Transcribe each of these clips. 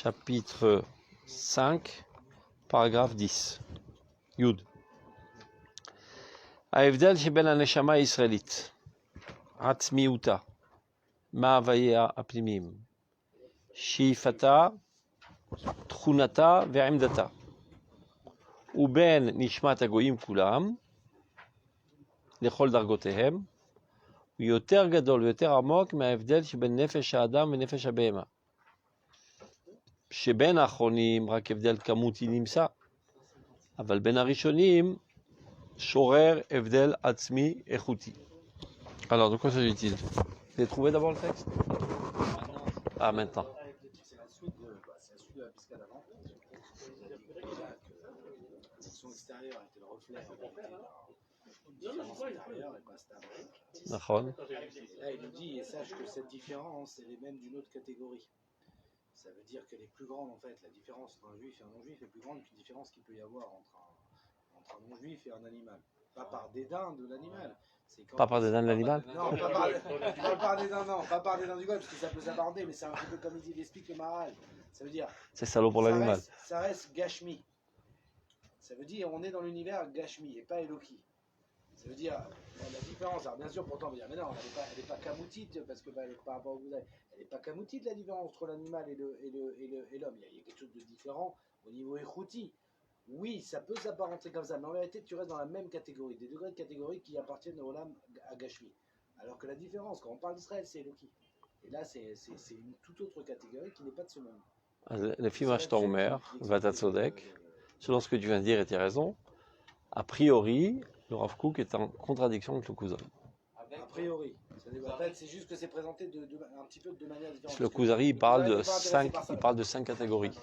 chapitre 5, paragraphe 10. Yud. ההבדל שבין הנשמה הישראלית, עצמיותה, מאווייה הפנימיים, שאיפתה, תכונתה ועמדתה, ובין נשמת הגויים כולם, לכל דרגותיהם, הוא יותר גדול ויותר עמוק מההבדל שבין נפש האדם ונפש הבהמה. שבין האחרונים רק הבדל כמותי נמצא, אבל בין הראשונים שורר הבדל עצמי איכותי. Alors, de quoi s'agit-il? Vous avez trouvé d'abord le texte? Ah, maintenant. C'est la suite de la piscade avant. L'action extérieure était le reflet intérieure et pas stable. D'accord. Là, il nous dit, et sache que cette différence, elle est même d'une autre catégorie. Ça veut dire qu'elle est plus grande, en fait. La différence entre un juif et un non-juif est plus grande qu'une différence qu'il peut y avoir entre un non-juif et un animal. Pas par dédain de l'animal. Pas par dédain de l'animal? Non, pas par dédain, non. Pas par dédain du goy, parce que ça peut s'aborder, mais c'est un petit peu comme il explique le Maharal. Ça veut dire... C'est salaud pour l'animal. Ça reste Gashmi. Ça veut dire on est dans l'univers Gashmi et pas Eloki. Ça veut dire la différence. Alors bien sûr, pourtant on va dire mais non, elle n'est pas kamoutite parce que par rapport au Bouddha, elle n'est pas kamoutite la différence entre l'animal et l'homme. Il y a quelque chose de différent au niveau échouti. Oui, ça peut s'apparenter comme ça, mais en vérité tu restes dans la même catégorie, des degrés de catégorie qui appartiennent au Olam à Gashmi. Alors que la différence, quand on parle d'Israël, c'est Eloki. Et là, c'est une toute autre catégorie qui n'est pas de ce monde. לפי מה שאתה אומר, ואתה צודק, selon ce que tu viens de dire et tu as raison, a priori, le Rav Kook est en contradiction avec le Kuzari. A priori. En fait, c'est juste que c'est présenté un petit peu de manière différente. Le Kuzari, il parle de 5 catégories.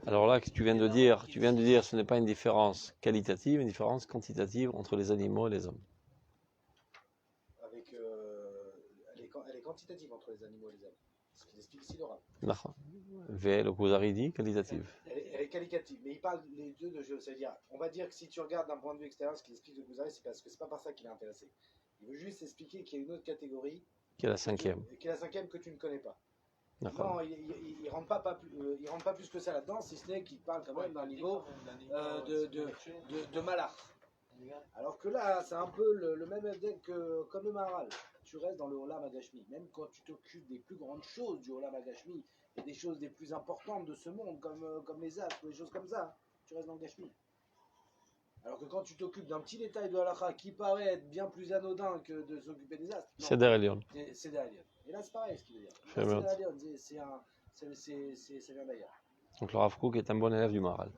Alors là, tu viens de dire, ce n'est pas une différence qualitative, une différence quantitative entre les animaux et les hommes. Elle est quantitative entre les animaux et les hommes. Ce qu'il explique ici le Rav. D'accord. Le Kuzari dit qualitative. Elle est qualitative, mais il parle les deux de jeu. C'est-à-dire, on va dire que si tu regardes d'un point de vue extérieur ce qu'il explique le Kuzari, c'est parce que c'est pas par ça qu'il est intéressé. Il veut juste expliquer qu'il y a une autre catégorie. Qui est la cinquième. Qui est la cinquième que tu ne connais pas. D'accord. Non, il rentre pas plus que ça là-dedans, si ce n'est qu'il parle quand même d'un niveau de malach. Alors que là, c'est un peu le même effet que comme le Maharal. Tu restes dans le Olam Agashmi. Même quand tu t'occupes des plus grandes choses du Olam Agashmi, et des choses les plus importantes de ce monde, comme les astres, des choses comme ça, tu restes dans le Gashmi. Alors que quand tu t'occupes d'un petit détail de halakha qui paraît être bien plus anodin que de s'occuper des astres, c'est derrière. C'est derrière. Et là, c'est pareil ce qu'il veut dire. C'est derrière. C'est bien d'ailleurs. Donc le Rav Kook est un bon élève du Maharal.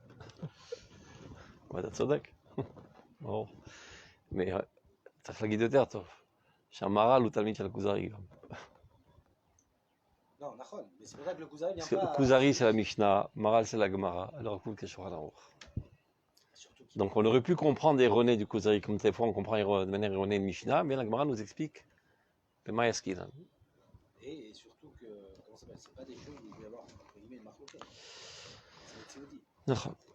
Ouais, t'as tzodek. Bon. Mais t'as fait la guide de terre, toi. C'est un Maharal ou Talmid של הכוזרי גם. Non, נכון, mais c'est pour ça que le Kuzari vient pas... pas... Le Kuzari c'est la Mishnah, Maharal c'est la Gemara, alors Kook c'est Shulchan Aruch. Donc on aurait pu comprendre erroné du Kuzari, comme des fois on comprend de manière erronée le Mishnah, mais la Gemara nous explique le Mayaskilan. Et surtout que, comment ça s'appelle, c'est pas des choses où il va y avoir, entre guillemets, une marque locale. C'est ce que dit.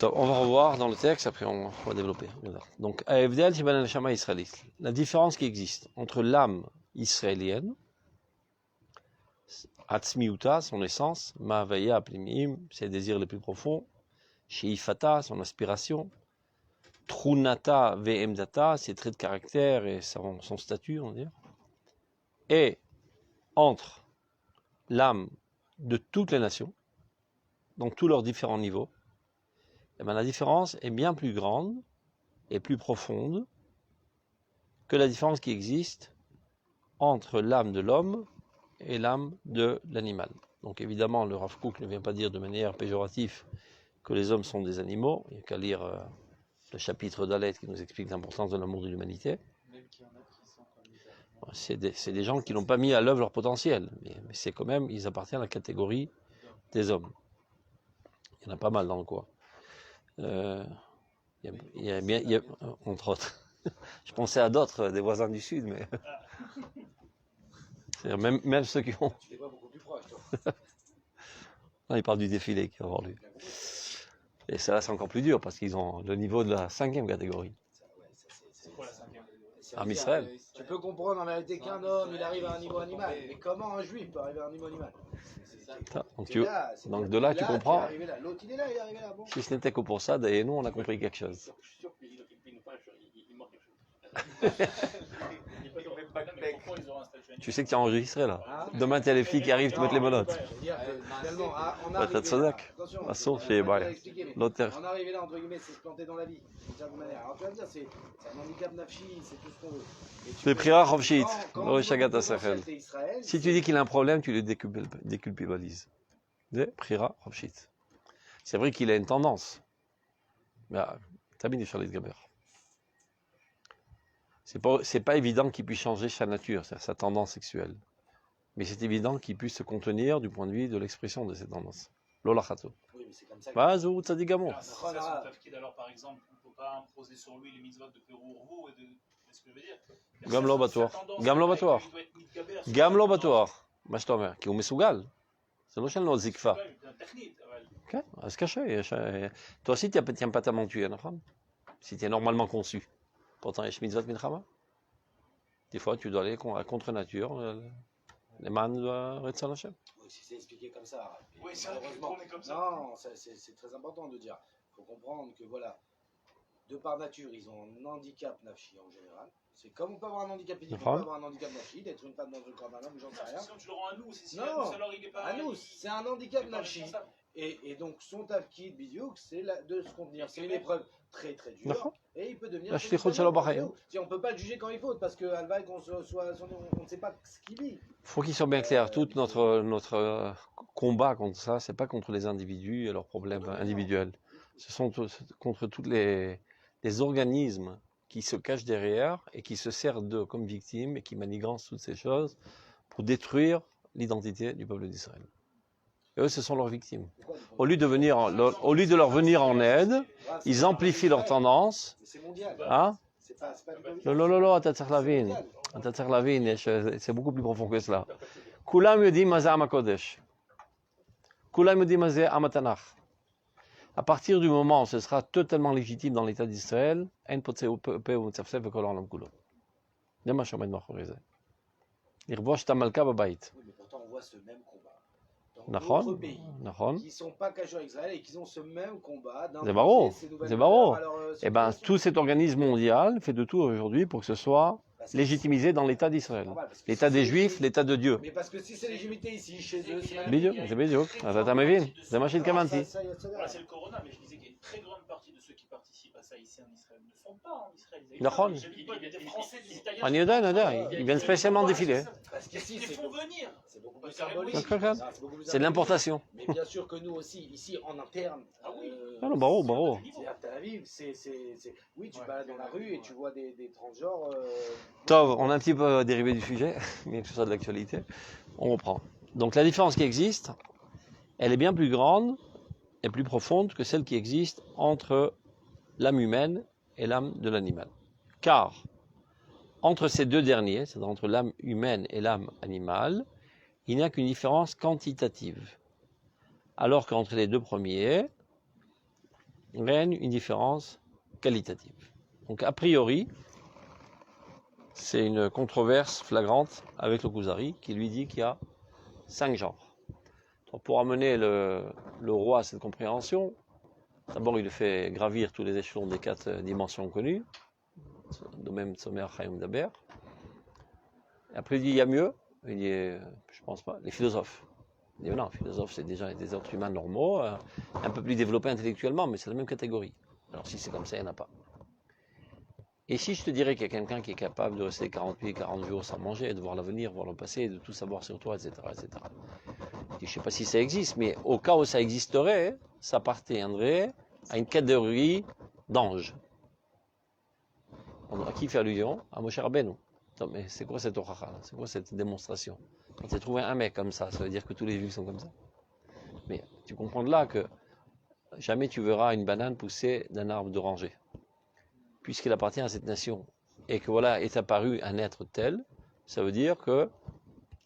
On va revoir dans le texte, après on va développer. Donc, la différence qui existe entre l'âme israélienne, Atzmiuta, son essence, Ma'avaya Plimim, ses désirs les plus profonds, Sheifata, son aspiration, Trunata Ve'emdata, ses traits de caractère et son statut, on va dire, et entre l'âme de toutes les nations, donc tous leurs différents niveaux, eh bien, la différence est bien plus grande et plus profonde que la différence qui existe entre l'âme de l'homme et l'âme de l'animal. Donc évidemment, le Rav Kook ne vient pas dire de manière péjorative que les hommes sont des animaux. Il n'y a qu'à lire le chapitre d'Alet qui nous explique l'importance de l'amour de l'humanité. C'est des gens qui n'ont pas mis à l'œuvre leur potentiel, mais c'est quand même, ils appartiennent à la catégorie des hommes. Il y en a pas mal dans le coin. Il y a, entre autres, je pensais à d'autres, des voisins du Sud, mais même ceux qui ont... Tu les vois beaucoup plus proches, toi. Non, il parle du défilé qui va avoir lieu. Et ça, c'est encore plus dur, parce qu'ils ont le niveau de la 5e catégorie. C'est quoi la 5e? En Israël. Tu peux comprendre en vérité qu'un homme, il arrive à un niveau animal. Mais comment un juif peut arriver à un niveau animal? Donc, T'es là, c'est donc bien. de là, T'es tu là, comprends. t'es arrivé là. L'autre, il est là, il est arrivé là. Bon. Si ce n'était que pour ça, d'ailleurs, nous, on a compris quelque chose. Je suis sûr qu'il nous fâche, il manque quelque chose. Il peut tomber pas mais pourquoi ils auront un statut Tu sais que tu as enregistré là. Hein? Demain, tu as les flics qui arrivent, tu mets les menottes. Je veux dire que finalement, on Bah, arrive t'as de Sodak. Attention, Façon, je c'est vais pas te bah, l'expliquer, mais l'auteur. on arrive là, entre guillemets, c'est se planter dans la vie, d'une certaine manière. Alors tu vas me dire, c'est un handicap nafshi, c'est tout ce qu'on veut. Et tu Le peux- Prira Rovshit, quand le au Shagat niveau Asachel. potentiel, t'es Israël, Si tu dis qu'il a un problème, tu le déculpabilises. Le Prira Rovshit. C'est vrai qu'il a une tendance. Mais t'as mis des Charlie de Gaber. C'est pas évident qu'il puisse changer sa nature, c'est-à-dire sa tendance sexuelle. Mais c'est évident qu'il puisse se contenir du point de vue de l'expression de cette tendance. Lola Khato. Oui, mais c'est comme ça que... Bazou, Tzadigamo. Alors, c'est ça son tafkid, alors par exemple, on ne peut pas imposer sur lui les mitzvot de Perourvou et de. C'est ce que je veux dire. Gamlo Batoir. Gamlo Batoir. Gamlo Batoir. מה שאתה אומר? כי הוא מסוגל. זה לא שאין לו זקפה. כן, אז קשה. Toi aussi, tu n'as pas ta mentuée, נכון? Si tu es normalement conçu. Pourtant, יש מצוות מלחמה. Des fois, tu dois aller contre nature. Les man de Retzon Hashem. Oui, si c'est expliqué comme ça. Oui, c'est vrai que tourner comme ça. Non, c'est très important de dire. Il faut comprendre que voilà, de par nature, ils ont un handicap nafshi en général. C'est comme on peut avoir un handicap physique, on peut avoir un handicap nafshi, d'être une femme dans le corps d'un homme, j'en sais rien. Sinon, tu le rends à nous. Si Non, alors il est pas. à nous, c'est un handicap nafshi. Et donc son tafkid bidiouk, c'est de se contenir. C'est une épreuve très très dure. Et il peut devenir. La shlichut shelo b'chaim. Si on peut pas le juger quand il faut, parce que Alvaï, on ne sait pas ce qu'il vit. Faut qu'il soit bien clair. Tout notre combat contre ça, c'est pas contre les individus et leurs problèmes individuels. Ce sont contre tous les organismes qui se cachent derrière et qui se servent d'eux comme victimes et qui manigancent toutes ces choses pour détruire l'identité du peuple d'Israël. Et eux, ce sont leurs victimes. Au lieu de leur venir en aide, ils amplifient leur tendance. C'est mondial. Hein? C'est pas Non, c'est beaucoup plus profond que cela. Kulam yodim ma ze Am HaKodesh. Kulam yodim ma ze Am HaTanach. À partir du moment où ce sera totalement légitime dans l'État d'Israël, אין פוצה פה ומצפצף וכל העולם כולו. זה מה שעומד מאחורי זה. לכבוש את המלכה בבית. Oui, mais pourtant on voit ce même combat dans נכון, d'autres pays נכון. qui ne sont pas cachés à Israël et qui ont ce même combat. C'est barreau, c'est barreau. Et Eh bien, tout cet organisme mondial fait de tout aujourd'hui pour que ce soit légitimisé dans l'État d'Israël. L'État des Juifs, l'État de Dieu. Mais parce que si c'est légitimité ici, chez eux, c'est בדיוק, זה בדיוק. אז אתה מבין? זה מה שהתכוונתי. Voilà, c'est le corona, mais je disais qu'il y a une très grande partie de ceux qui participent à ça ici en Israël ne sont pas en Israël. נכון. Il y a des Français, des Italiens. אני יודע, ils viennent spécialement défiler. Parce qu'ici, Ils les font venir. c'est beaucoup plus C'est symbolique. C'est très clair. C'est beaucoup plus C'est de l'importation. Mais bien sûr que nous aussi, ici en interne, Ah oui. Ah non, barreau. c'est à Tel Aviv, oui, tu te balades dans la rue et tu vois des transgenres. Tov, on a un petit peu dérivé du sujet, bien que ce soit de l'actualité. On reprend. Donc la différence qui existe, elle est bien plus grande et plus profonde que celle qui existe entre l'âme humaine et l'âme de l'animal. Car entre ces deux derniers, c'est-à-dire entre l'âme humaine et l'âme animale, il n'y a qu'une différence quantitative. Alors qu'entre les deux premiers, règne une différence qualitative. Donc a priori, c'est une controverse flagrante avec le Kuzari qui lui dit qu'il y a 5 genres. Donc pour amener le roi à cette compréhension, d'abord il le fait gravir tous les échelons des 4 dimensions connues, de même Tzomer, Chaim, Daber. Et après il dit il y a mieux, il dit je pense pas, les philosophes. Il dit non, les philosophes c'est déjà des êtres humains normaux, un peu plus développés intellectuellement, mais c'est la même catégorie. Alors si c'est comme ça, il n'y en a pas. Et si je te dirais qu'il y a quelqu'un qui est capable de rester 48, 40 jours sans manger, de voir l'avenir, voir le passé, de tout savoir sur toi, etc., etc. Je ne sais pas si ça existe, mais au cas où ça existerait, ça appartiendrait à une catégorie d'anges. À qui fait allusion? À Moshe Rabbeinu. Non, mais c'est quoi cette oracha? C'est quoi cette démonstration? Quand tu as trouvé un mec comme ça veut dire que tous les juifs sont comme ça. Mais tu comprends de là que jamais tu verras une banane pousser d'un arbre d'oranger. Puisqu'il appartient à cette nation, et que voilà, est apparu un être tel, ça veut dire que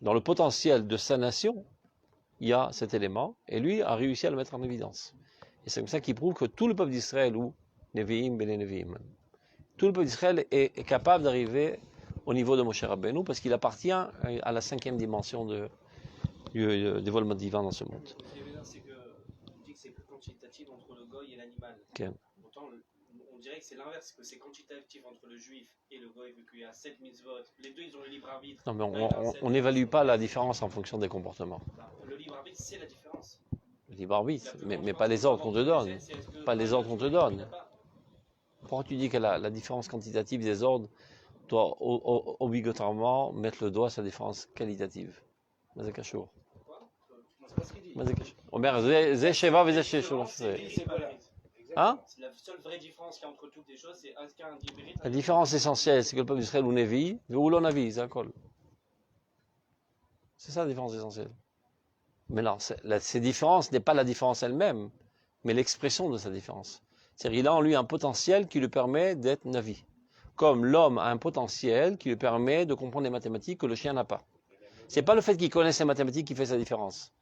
dans le potentiel de sa nation, il y a cet élément, et lui a réussi à le mettre en évidence. Et c'est comme ça qu'il prouve que tout le peuple d'Israël, ou Nevi'im, Bene Nevi'im, tout le peuple d'Israël est capable d'arriver au niveau de Moshe Rabbeinu, parce qu'il appartient à la 5e dimension du dévoilement divin dans ce monde. Ce qui est bien, c'est que on dit que c'est que quantitatif entre le goy et l'animal. Okay. Pourtant, on dirait que c'est l'inverse, que c'est quantitatif entre le juif et le goy, vu qu'il y a 7 mitzvot. Les deux, ils ont le libre arbitre. Non, mais on n'évalue pas la différence en fonction des comportements. Le libre arbitre, c'est la différence. Le libre arbitre, mais pas les ordres qu'on te donne. Pas les ordres qu'on te donne. Pourquoi tu dis que la différence quantitative des ordres doit obligatoirement mettre le doigt sur la différence qualitative? C'est pas ce qu'il dit. Omer, zé sheva v'zé sheshul. Hein? La seule vraie différence qu'il y a entre toutes les choses, c'est est-ce qu'il y a un hybride. La différence essentielle, c'est que le peuple d'Israël ou Nevi, ou l'on Navi, c'est un col. C'est ça la différence essentielle. Mais non, ces différences n'est pas la différence elle-même, mais l'expression de sa différence. C'est-à-dire qu'il a en lui un potentiel qui lui permet d'être Navi. Comme l'homme a un potentiel qui lui permet de comprendre les mathématiques que le chien n'a pas. C'est pas le fait qu'il connaisse les mathématiques qui fait sa différence.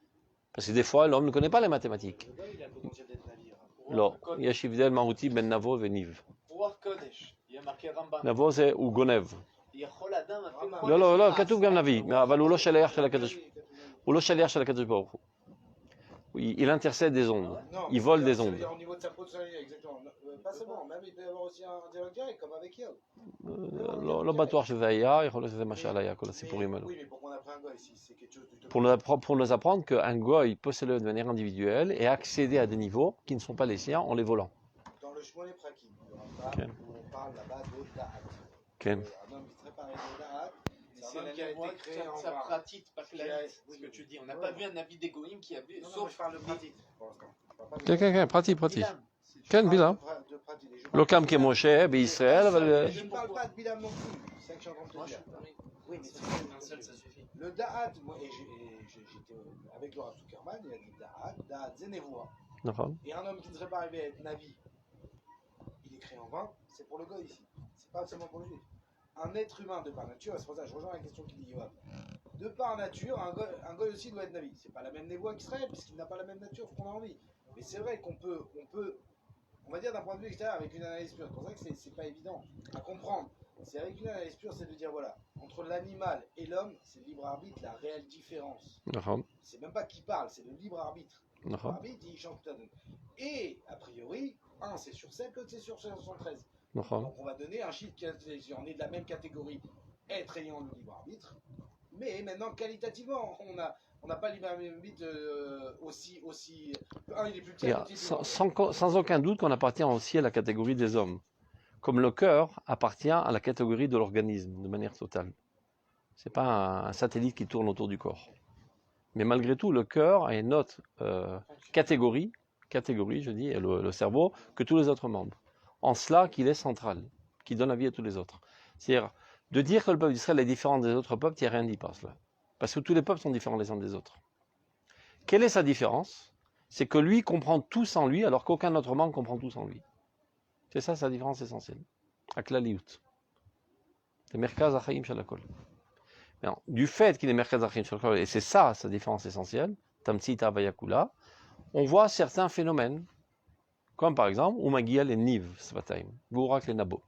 Parce que des fois, l'homme ne connaît pas les mathématiques. Le gars, il a le potentiel d'être navire. לא, יש הבדל מהותי בין נבו וניב. רוח קודש, יהיה מכה רמב"ם. נבו זה הוא גונב. יכול אדם אפילו... לא, כתוב גם נביא, אבל הוא לא שליח של הקדוש ברוך הוא. הוא לא שליח של הקדוש ברוך הוא. Il intercède des ondes, il vole des ondes. Au niveau de sa personnalité, exactement. Pas seulement, même il peut y avoir aussi un dialogue direct, comme avec Yob. לא בטוח שזה היה, יכול להיות שזה מה שהיה, כל הסיפורים האלו. Oui, mais pourquoi on a pris un gars ici? C'est quelque chose de... Pour nous apprendre qu'un goy peut se lever de manière individuelle et accéder à des niveaux qui ne sont pas les siens en les volant. Dans le Shmoné Prakim, où on parle là-bas de Da'at. Okay. Un homme qui serait pareil de Da'at, c'est un homme qui a été créé en ça vain. pratique, pas que ce que tu dis. On n'a pas vu un avis d'égoïme qui a vu... Non, je parle de pratique, pour l'instant. כן, פרטי. Je כן, parle בלעם. de pratique. לא קם כמשה בישראל, אבל... Je ne parle pas de Bilam non plus, c'est ça que je suis en train de te dire. Oui, mais c'est Un seul, ça suffit. le Da'at, moi, et j'étais avec Laura Zuckerman, il a dit Da'at, Zenevoa. נכון. Et un homme qui ne serait pas arrivé à être Navi, il est créé en vain, c'est pour le goy ici. C'est pas seulement pour le juif. Un être humain de par nature, c'est pour ça que je rejoins la question qu'il dit Yoav. De par nature, un goy aussi doit être Navi. C'est pas la même névoie qu'Israël, puisqu'il n'a pas la même nature qu'on a envie. Mais c'est vrai qu'on peut, on va dire d'un point de vue extérieur, avec une analyse pure. C'est pour ça que c'est pas évident à comprendre. C'est avec une analyse pure, c'est de dire voilà, entre l'animal et l'homme, c'est le libre arbitre, la réelle différence. נכון. C'est même pas qui parle, c'est le libre arbitre. Le libre נכון. arbitre, il change tout à donne. Et, a priori, un c'est sur 7, l'autre c'est sur 113. נכון. Donc on va donner un chiffre qui on est de la même catégorie, être ayant le libre arbitre. Mais maintenant, qualitativement, on n'a pas le libre arbitre aussi. Un, il est plus petit, Et, l'autre, il est plus grand. sans aucun doute qu'on appartient aussi à la catégorie des hommes. Comme le cœur appartient à la catégorie de l'organisme, de manière totale. Ce n'est pas un satellite qui tourne autour du corps. Mais malgré tout, le cœur a une autre catégorie, je dis, et le cerveau, que tous les autres membres. En cela qu'il est central, qui donne la vie à tous les autres. C'est-à-dire, de dire que le peuple d'Israël est différent des autres peuples, il n'y a rien dit par cela. Parce que tous les peuples sont différents les uns des autres. Quelle est sa différence? C'est que lui comprend tout sans lui, alors qu'aucun autre membre comprend tout sans lui. C'est ça sa différence essentielle. Aklaliyut. C'est Merkaz Achaim Shalakol. Du fait qu'il est Merkaz Achaim Shalakol, et c'est ça sa différence essentielle, Tamtsita Vayakula, on voit certains phénomènes, comme par exemple, Umagiel et Niv, Svatayim, Gourak et Nabo.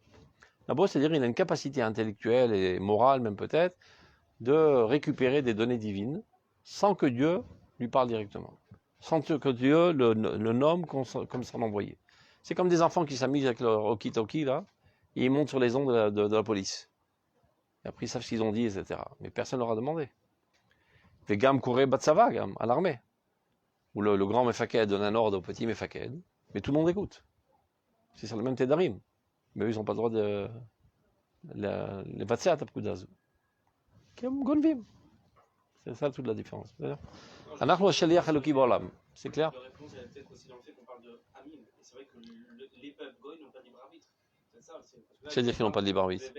Nabo, c'est-à-dire qu'il a une capacité intellectuelle et morale, même peut-être, de récupérer des données divines, sans que Dieu lui parle directement. Sans que Dieu le nomme comme son envoyé. C'est comme des enfants qui s'amusent avec leur walkie-talkie, là, et ils montent sur les ondes de la police. Et après, ils savent ce qu'ils ont dit, etc. Mais personne ne leur a demandé. Les gam couraient Batsava, à l'armée. Où le grand Mefaked donne un ordre au petit Mefaked, mais tout le monde écoute. C'est sur le même Tédarim. Mais eux, ils n'ont pas le droit de les Batsia Tapkudazu. Gonvim. C'est ça toute la différence. C'est clair? La réponse, elle est peut-être aussi dans le fait qu'on parle de Amin. Et c'est vrai que les peuples goy n'ont pas de libre arbitre. C'est ça aussi. C'est-à-dire qu'ils n'ont pas de libre arbitre.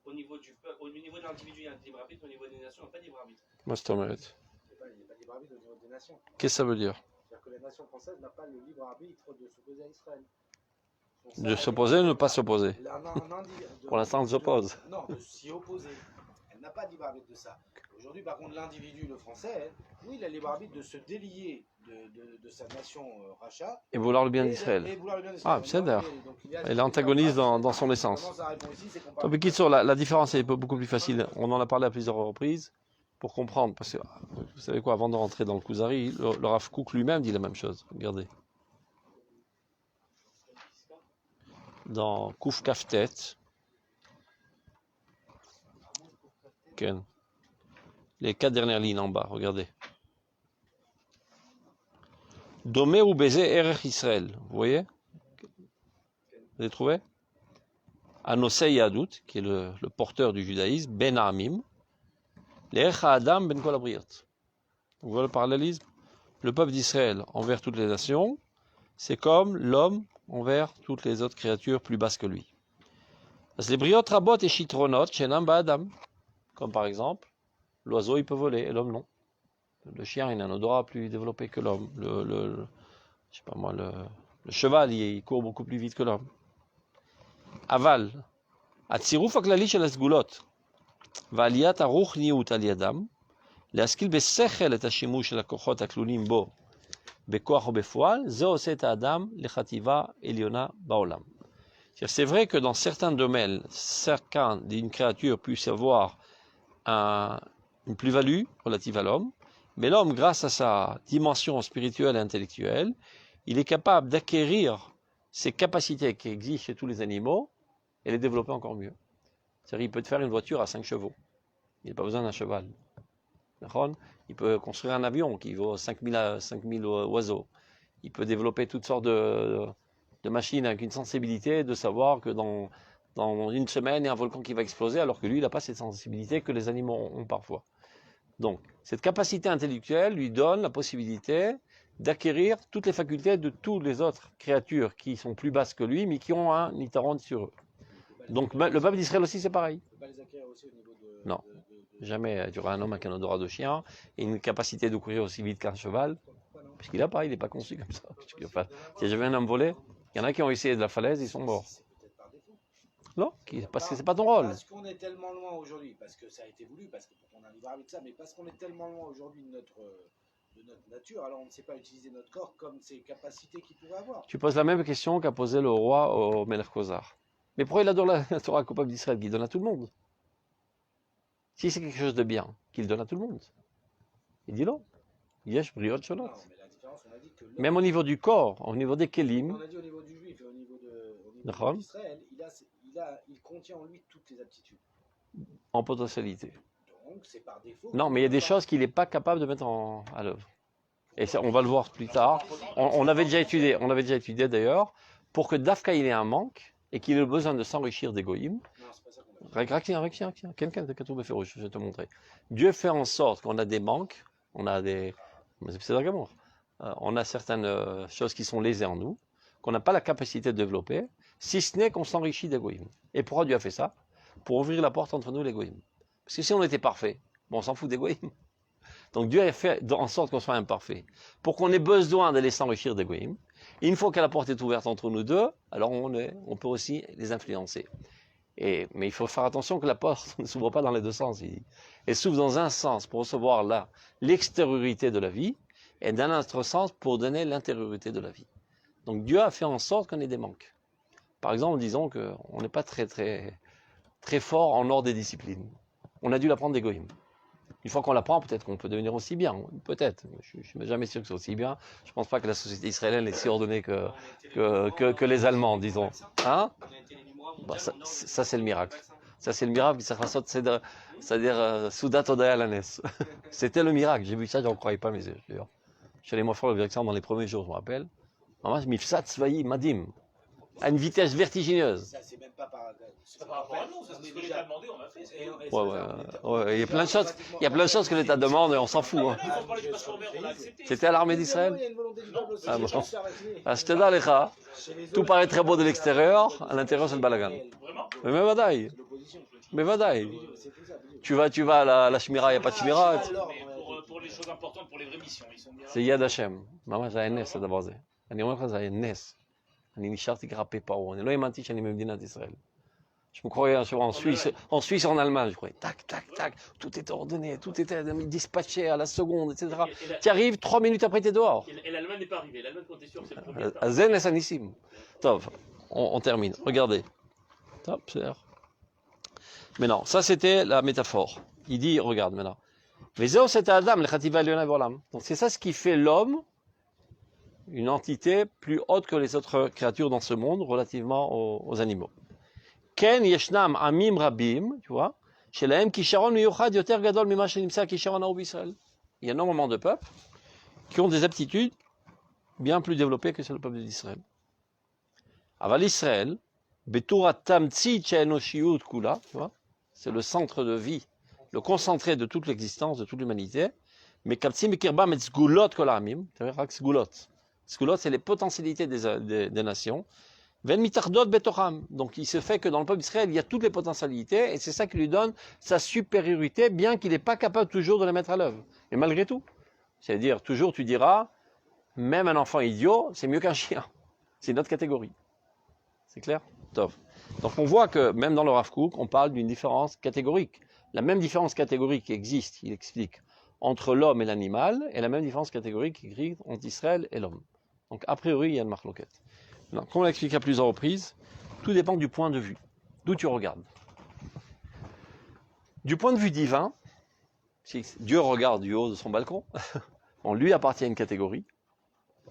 Au niveau de l'individu, il y a un libre arbitre. Au niveau des nations, il n'y a pas de libre arbitre. Moi, je t'en mérite. Il n'y a pas de libre arbitre au niveau des nations. Qu'est-ce que ça veut dire? C'est-à-dire que la nation française n'a pas le libre arbitre de s'opposer à Israël. De s'opposer ou ne pas s'opposer? Pour l'instant, elle s'oppose. Non, de s'y opposer. Elle n'a pas de libre arbitre de ça. Aujourd'hui, par contre, l'individu, le français, oui, il a le libre arbitre de se délier de sa nation rachat. Et vouloir le bien d'Israël. Ah, c'est d'ailleurs. Elle antagonise dans son essence. La différence est beaucoup plus facile. On en a parlé à plusieurs reprises. pour comprendre, parce que vous savez quoi, avant de rentrer dans le Kuzari, le Rav Kook lui-même dit la même chose. Regardez. Dans Kouf Kaftet, Ken. Les 4 dernières lignes en bas, regardez. Domé ou baiser Erech Israël, vous voyez? Vous avez trouvé? Anosei Yadut, qui est le porteur du judaïsme, Ben Amim, l'Erech Adam Ben Kol Abriot. Vous voyez le parallélisme? Le peuple d'Israël envers toutes les nations, c'est comme l'homme envers toutes les autres créatures plus basses que lui. Les briot rabot et chitronot shenam ba'adam, comme par exemple, l'oiseau il peut voler et l'homme non. Le chien il a un odorat plus développé que l'homme. Je sais pas moi, le cheval il court beaucoup plus vite que l'homme. Aval, הצירוף הכללי של הסגולות ועליית הרוחניות על ידם, להשכיל בשכל את השימוש של הכוחות הכלולים בו בכוח או בפועל, זה עושה את האדם לחטיבה עליונה בעולם. C'est vrai que dans certains domaines, chacun d'une créature puisse avoir une plus-value relative à l'homme, mais l'homme, grâce à sa dimension spirituelle et intellectuelle, il est capable d'acquérir ces capacités qui existent chez tous les animaux et les développer encore mieux. C'est-à-dire qu'il peut te faire une voiture à 5 chevaux. Il n'a pas besoin d'un cheval. Il peut construire un avion qui vaut 5000 oiseaux. Il peut développer toutes sortes de machines avec une sensibilité de savoir que dans une semaine, il y a un volcan qui va exploser, alors que lui, il n'a pas cette sensibilité que les animaux ont parfois. Donc, cette capacité intellectuelle lui donne la possibilité d'acquérir toutes les facultés de toutes les autres créatures qui sont plus basses que lui, mais qui ont un itaron sur eux. Donc, le peuple d'Israël aussi, c'est pareil. Non. Jamais tu auras un homme avec un odorat de chien et une capacité de courir aussi vite qu'un cheval, puisqu'il n'a pas, il n'est pas conçu comme ça. Si j'avais un homme volé, il y en a qui ont essayé de la falaise, ils sont morts. Non, parce que c'est pas ton rôle. Parce qu'on est tellement loin aujourd'hui, parce que ça a été voulu, parce qu'on arrive avec ça, mais parce qu'on est tellement loin aujourd'hui de notre nature, alors on ne sait pas utiliser notre corps comme ses capacités qu'il pourrait avoir. Tu poses la même question qu'a posé le roi au Melech Khosar. Mais pourquoi il adore la Torah au peuple d'Israël, qu'il donne à tout le monde? Si c'est quelque chose de bien, qu'il donne à tout le monde. Il dit non. Yesh briot sholot. Non, mais la différence, on a dit que même au niveau du corps, au niveau des kelim. On a dit au niveau du juif et au niveau d'Israël, il contient en lui toutes les aptitudes. En potentialité. Donc c'est par défaut. Non, mais il y a des choses qu'il n'est pas capable de mettre à l'œuvre. Et ça, on va le voir plus tard. On avait déjà étudié d'ailleurs, pour que Dafka il ait un manque et qu'il ait besoin de s'enrichir des goïms. Quelqu'un je vais te montrer. Dieu fait en sorte qu'on a des manques, on a certaines choses qui sont lésées en nous, qu'on n'a pas la capacité de développer, si ce n'est qu'on s'enrichit des goïms. Et pourquoi Dieu a fait ça? Pour ouvrir la porte entre nous les goïms. Parce que si on était parfait, bon, on s'en fout des goïms. Donc Dieu a fait en sorte qu'on soit imparfait, pour qu'on ait besoin d'aller s'enrichir des goïms. Et une fois que la porte est ouverte entre nous deux, alors on peut aussi les influencer. Mais il faut faire attention que la porte ne s'ouvre pas dans les deux sens. Elle s'ouvre dans un sens pour recevoir l'extériorité de la vie, et dans un autre sens pour donner l'intériorité de la vie. Donc Dieu a fait en sorte qu'on ait des manques. Par exemple, disons qu'on n'est pas très, très, très fort en ordre des disciplines. On a dû l'apprendre des goïms. Une fois qu'on l'apprend, peut-être qu'on peut devenir aussi bien. Peut-être. Je ne suis jamais sûr que c'est aussi bien. Je ne pense pas que la société israélienne est si ordonnée que les Allemands, disons. Hein? Bah, ça c'est le miracle. Ça c'est le miracle. C'est-à-dire Soudat Odaya Lanes. C'était le miracle. J'ai vu ça, je n'en croyais pas mes yeux. Je suis allé moi faire le direction dans les premiers jours, je me rappelle. Mifsat Svayi Madim. À une vitesse vertigineuse. Ça, c'est même pas par rapport à nous, ça c'est ce que l'État a demandé, on a fait. Ouais. Il y a plein de choses que l'État demande et on s'en fout. Hein. C'était à l'armée d'Israël. Ah bon. Je te dis, Lecha, tout paraît très beau de l'extérieur, à l'intérieur c'est le balagan. Mais vadaï. Mais vadaï. Tu vas à la Shmira, il n'y a pas de Shmira. Pour les choses importantes, pour les vraies missions, ils sont bien. C'est Yad Hashem. Maman, j'ai un nes, c'est d'abord. אני אומר לך, זה היה נס. אני נשארתי כרפה פרעה. אני לא האמנתי שאני במדינת ישראל. Je me croyais en Suisse, en Allemagne, je croyais, tac, tout était ordonné, tout était dispatché à la seconde, etc. Tu arrives, 3 minutes après, tu es dehors. Et l'Allemagne n'est pas arrivée, l'Allemagne, quand tu es sûr, c'est le premier. Zen et Sanissim. Tov, on termine, regardez. Top, c'est. Maintenant, ça c'était la métaphore. Il dit, regarde maintenant. Vezeo c'est Adam, le Chativa Eliona Volam. Donc c'est ça ce qui fait l'homme une entité plus haute que les autres créatures dans ce monde relativement aux animaux. Ken Yeshnam Amim Rabim, tu vois, chez Lahem Kisharon Miyuchad Yoter Gadol Mima Shenimsa Kisharon Aoub Israël. Il y a énormément de peuples qui ont des aptitudes bien plus développées que celles du peuple d'Israël. Aval Israël, Betura Tamtsi Chenoshiut Kula, tu vois, c'est le centre de vie, le concentré de toute l'existence, de toute l'humanité. Mais Kaptsi Mikirba Met Sgulot Kolamim, c'est-à-dire Sgulot. Sgulot, c'est les potentialités des nations. Ven mitardot betocham. Donc il se fait que dans le peuple d'Israël, il y a toutes les potentialités, et c'est ça qui lui donne sa supériorité, bien qu'il n'est pas capable toujours de les mettre à l'œuvre. Mais malgré tout. C'est-à-dire, toujours tu diras, même un enfant idiot, c'est mieux qu'un chien. C'est une autre catégorie. C'est clair? Top. Donc on voit que même dans le Rav Kook, on parle d'une différence catégorique. La même différence catégorique qui existe, il explique, entre l'homme et l'animal, et la même différence catégorique qui existe entre Israël et l'homme. Donc a priori, il y a une marloquette. Comme on l'a expliqué à plusieurs reprises, tout dépend du point de vue, d'où tu regardes. Du point de vue divin, si Dieu regarde du haut de son balcon, on lui appartient à une catégorie,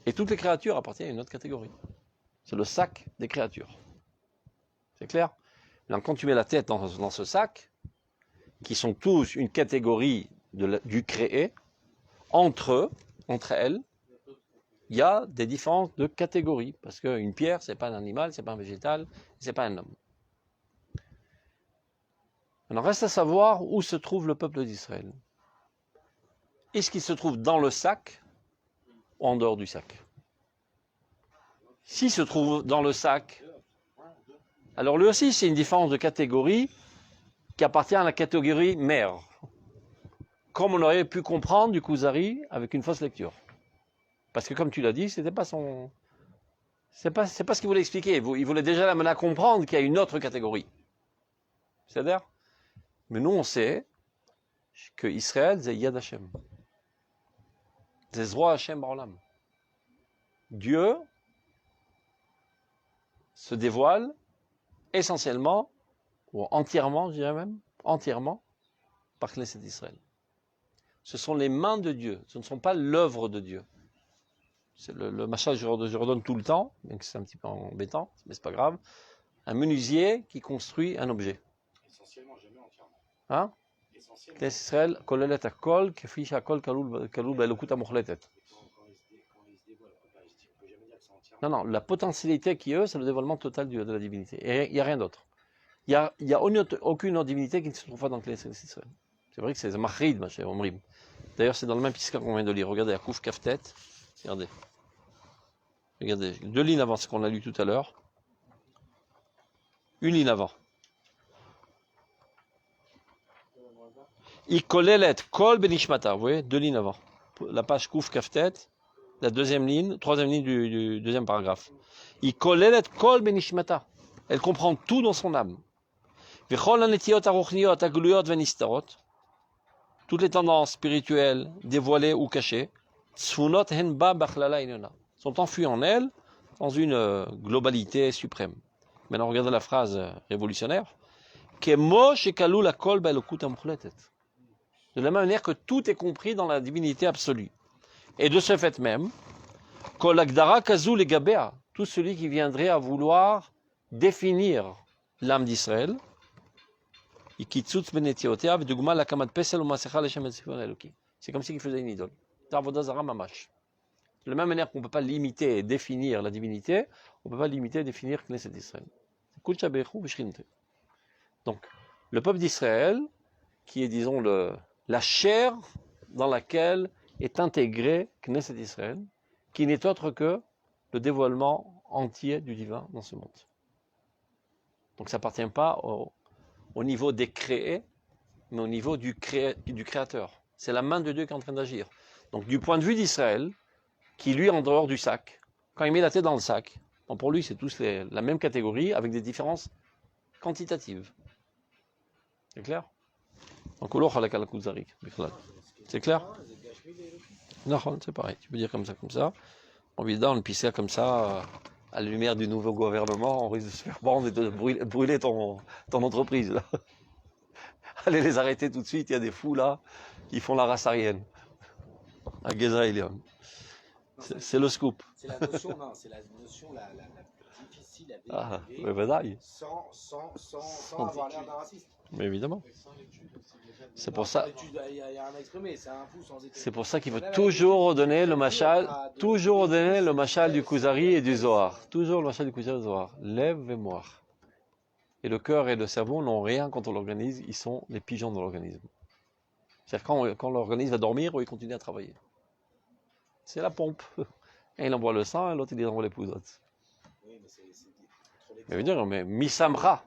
et toutes les créatures appartiennent à une autre catégorie. C'est le sac des créatures. C'est clair? Donc, quand tu mets la tête dans ce sac, qui sont tous une catégorie du créé, entre elles, il y a des différences de catégories, parce qu'une pierre, c'est pas un animal, c'est pas un végétal, c'est pas un homme. Alors reste à savoir où se trouve le peuple d'Israël. Est-ce qu'il se trouve dans le sac ou en dehors du sac? S'il se trouve dans le sac, alors lui aussi c'est une différence de catégorie qui appartient à la catégorie mère, comme on aurait pu comprendre du Kuzari avec une fausse lecture. Parce que comme tu l'as dit, c'était pas son... C'est pas ce qu'il voulait expliquer. Il voulait déjà l'amener à comprendre qu'il y a une autre catégorie. C'est-à-dire? Mais nous, on sait que Israël, c'est Yad Hashem. C'est Zroa Hashem Ba'olam. Dieu se dévoile essentiellement, ou entièrement, je dirais même, entièrement, par Knesset Israël. Ce sont les mains de Dieu, ce ne sont pas l'œuvre de Dieu. C'est le machin je redonne tout le temps, donc c'est un petit peu embêtant, mais c'est pas grave. Un menuisier qui construit un objet. Essentiellement, jamais entièrement. Hein? Essentiellement. Knesset Israël, kolelet hakol, kefi shakol kalul be'elokut hamochletet. Quand il se dévoile, on peut jamais dire que c'est entièrement. Non, la potentialité qui est, c'est le dévoilement total de la divinité. Et il n'y a rien d'autre. Il n'y a aucune autre divinité qui ne se trouve pas dans Knesset Israël. C'est vrai que c'est Mahrid, ma chère Omrim. D'ailleurs, c'est dans le même pisca qu'on vient de lire. Regardez, à Kouf Kaftet. Regardez. Regardez, 2 lignes avant ce qu'on a lu tout à l'heure. 1 ligne avant. Ikolelet kol benishmata. Vous voyez, 2 lignes avant. La page Kouf Kaftet. La 2e ligne, 3e ligne du 2e paragraphe. Ikolelet kol benishmata. Elle comprend tout dans son âme. Vechol hanetiot aruchniot aguluyot venistarot. Toutes les tendances spirituelles, dévoilées ou cachées, sont enfuies en elle dans une globalité suprême. Maintenant, regardez la phrase révolutionnaire. De la même manière que tout est compris dans la divinité absolue. Et de ce fait même, tout celui qui viendrait à vouloir définir l'âme d'Israël, c'est comme s'il faisait une idole. De la même manière qu'on ne peut pas limiter et définir la divinité, on ne peut pas limiter et définir Knesset d'Israël. Donc, le peuple d'Israël, qui est, disons, la chair dans laquelle est intégré Knesset d'Israël, qui n'est autre que le dévoilement entier du divin dans ce monde. Donc, ça n'appartient pas au niveau des créés, mais au niveau du créateur. C'est la main de Dieu qui est en train d'agir. Donc du point de vue d'Israël, qui lui est en dehors du sac, quand il met la tête dans le sac, bon, pour lui c'est tous la même catégorie avec des différences quantitatives. C'est clair? C'est clair? Non, c'est pareil, tu peux dire comme ça. En évidemment, on pisse comme ça, à la lumière du nouveau gouvernement, on risque de se faire prendre et de brûler ton entreprise. Là. Allez les arrêter tout de suite, il y a des fous là. Ils font la race aryenne. À Gezaïlion. C'est le scoop. C'est la notion, non, c'est la notion la plus difficile à Ah, véhiculer mais badaï. sans avoir l'air d'un raciste. Mais évidemment. Sans l'étude, C'est pour ça. Il y a un exprimé, c'est un fou sans étude. C'est pour ça qu'il faut toujours redonner le machal, toujours redonner le machal du Kuzari et du Zohar. Toujours le machal du Kuzari et du Zohar. Lève mémoire. Et le cœur et le cerveau n'ont rien contre l'organisme, ils sont les pigeons de l'organisme. C'est-à-dire quand l'organisme va dormir, il continue à travailler. C'est la pompe. Un il envoie le sang et l'autre il envoie les pousottes. Oui, mais c'est Mais veut dire, mais Misamra.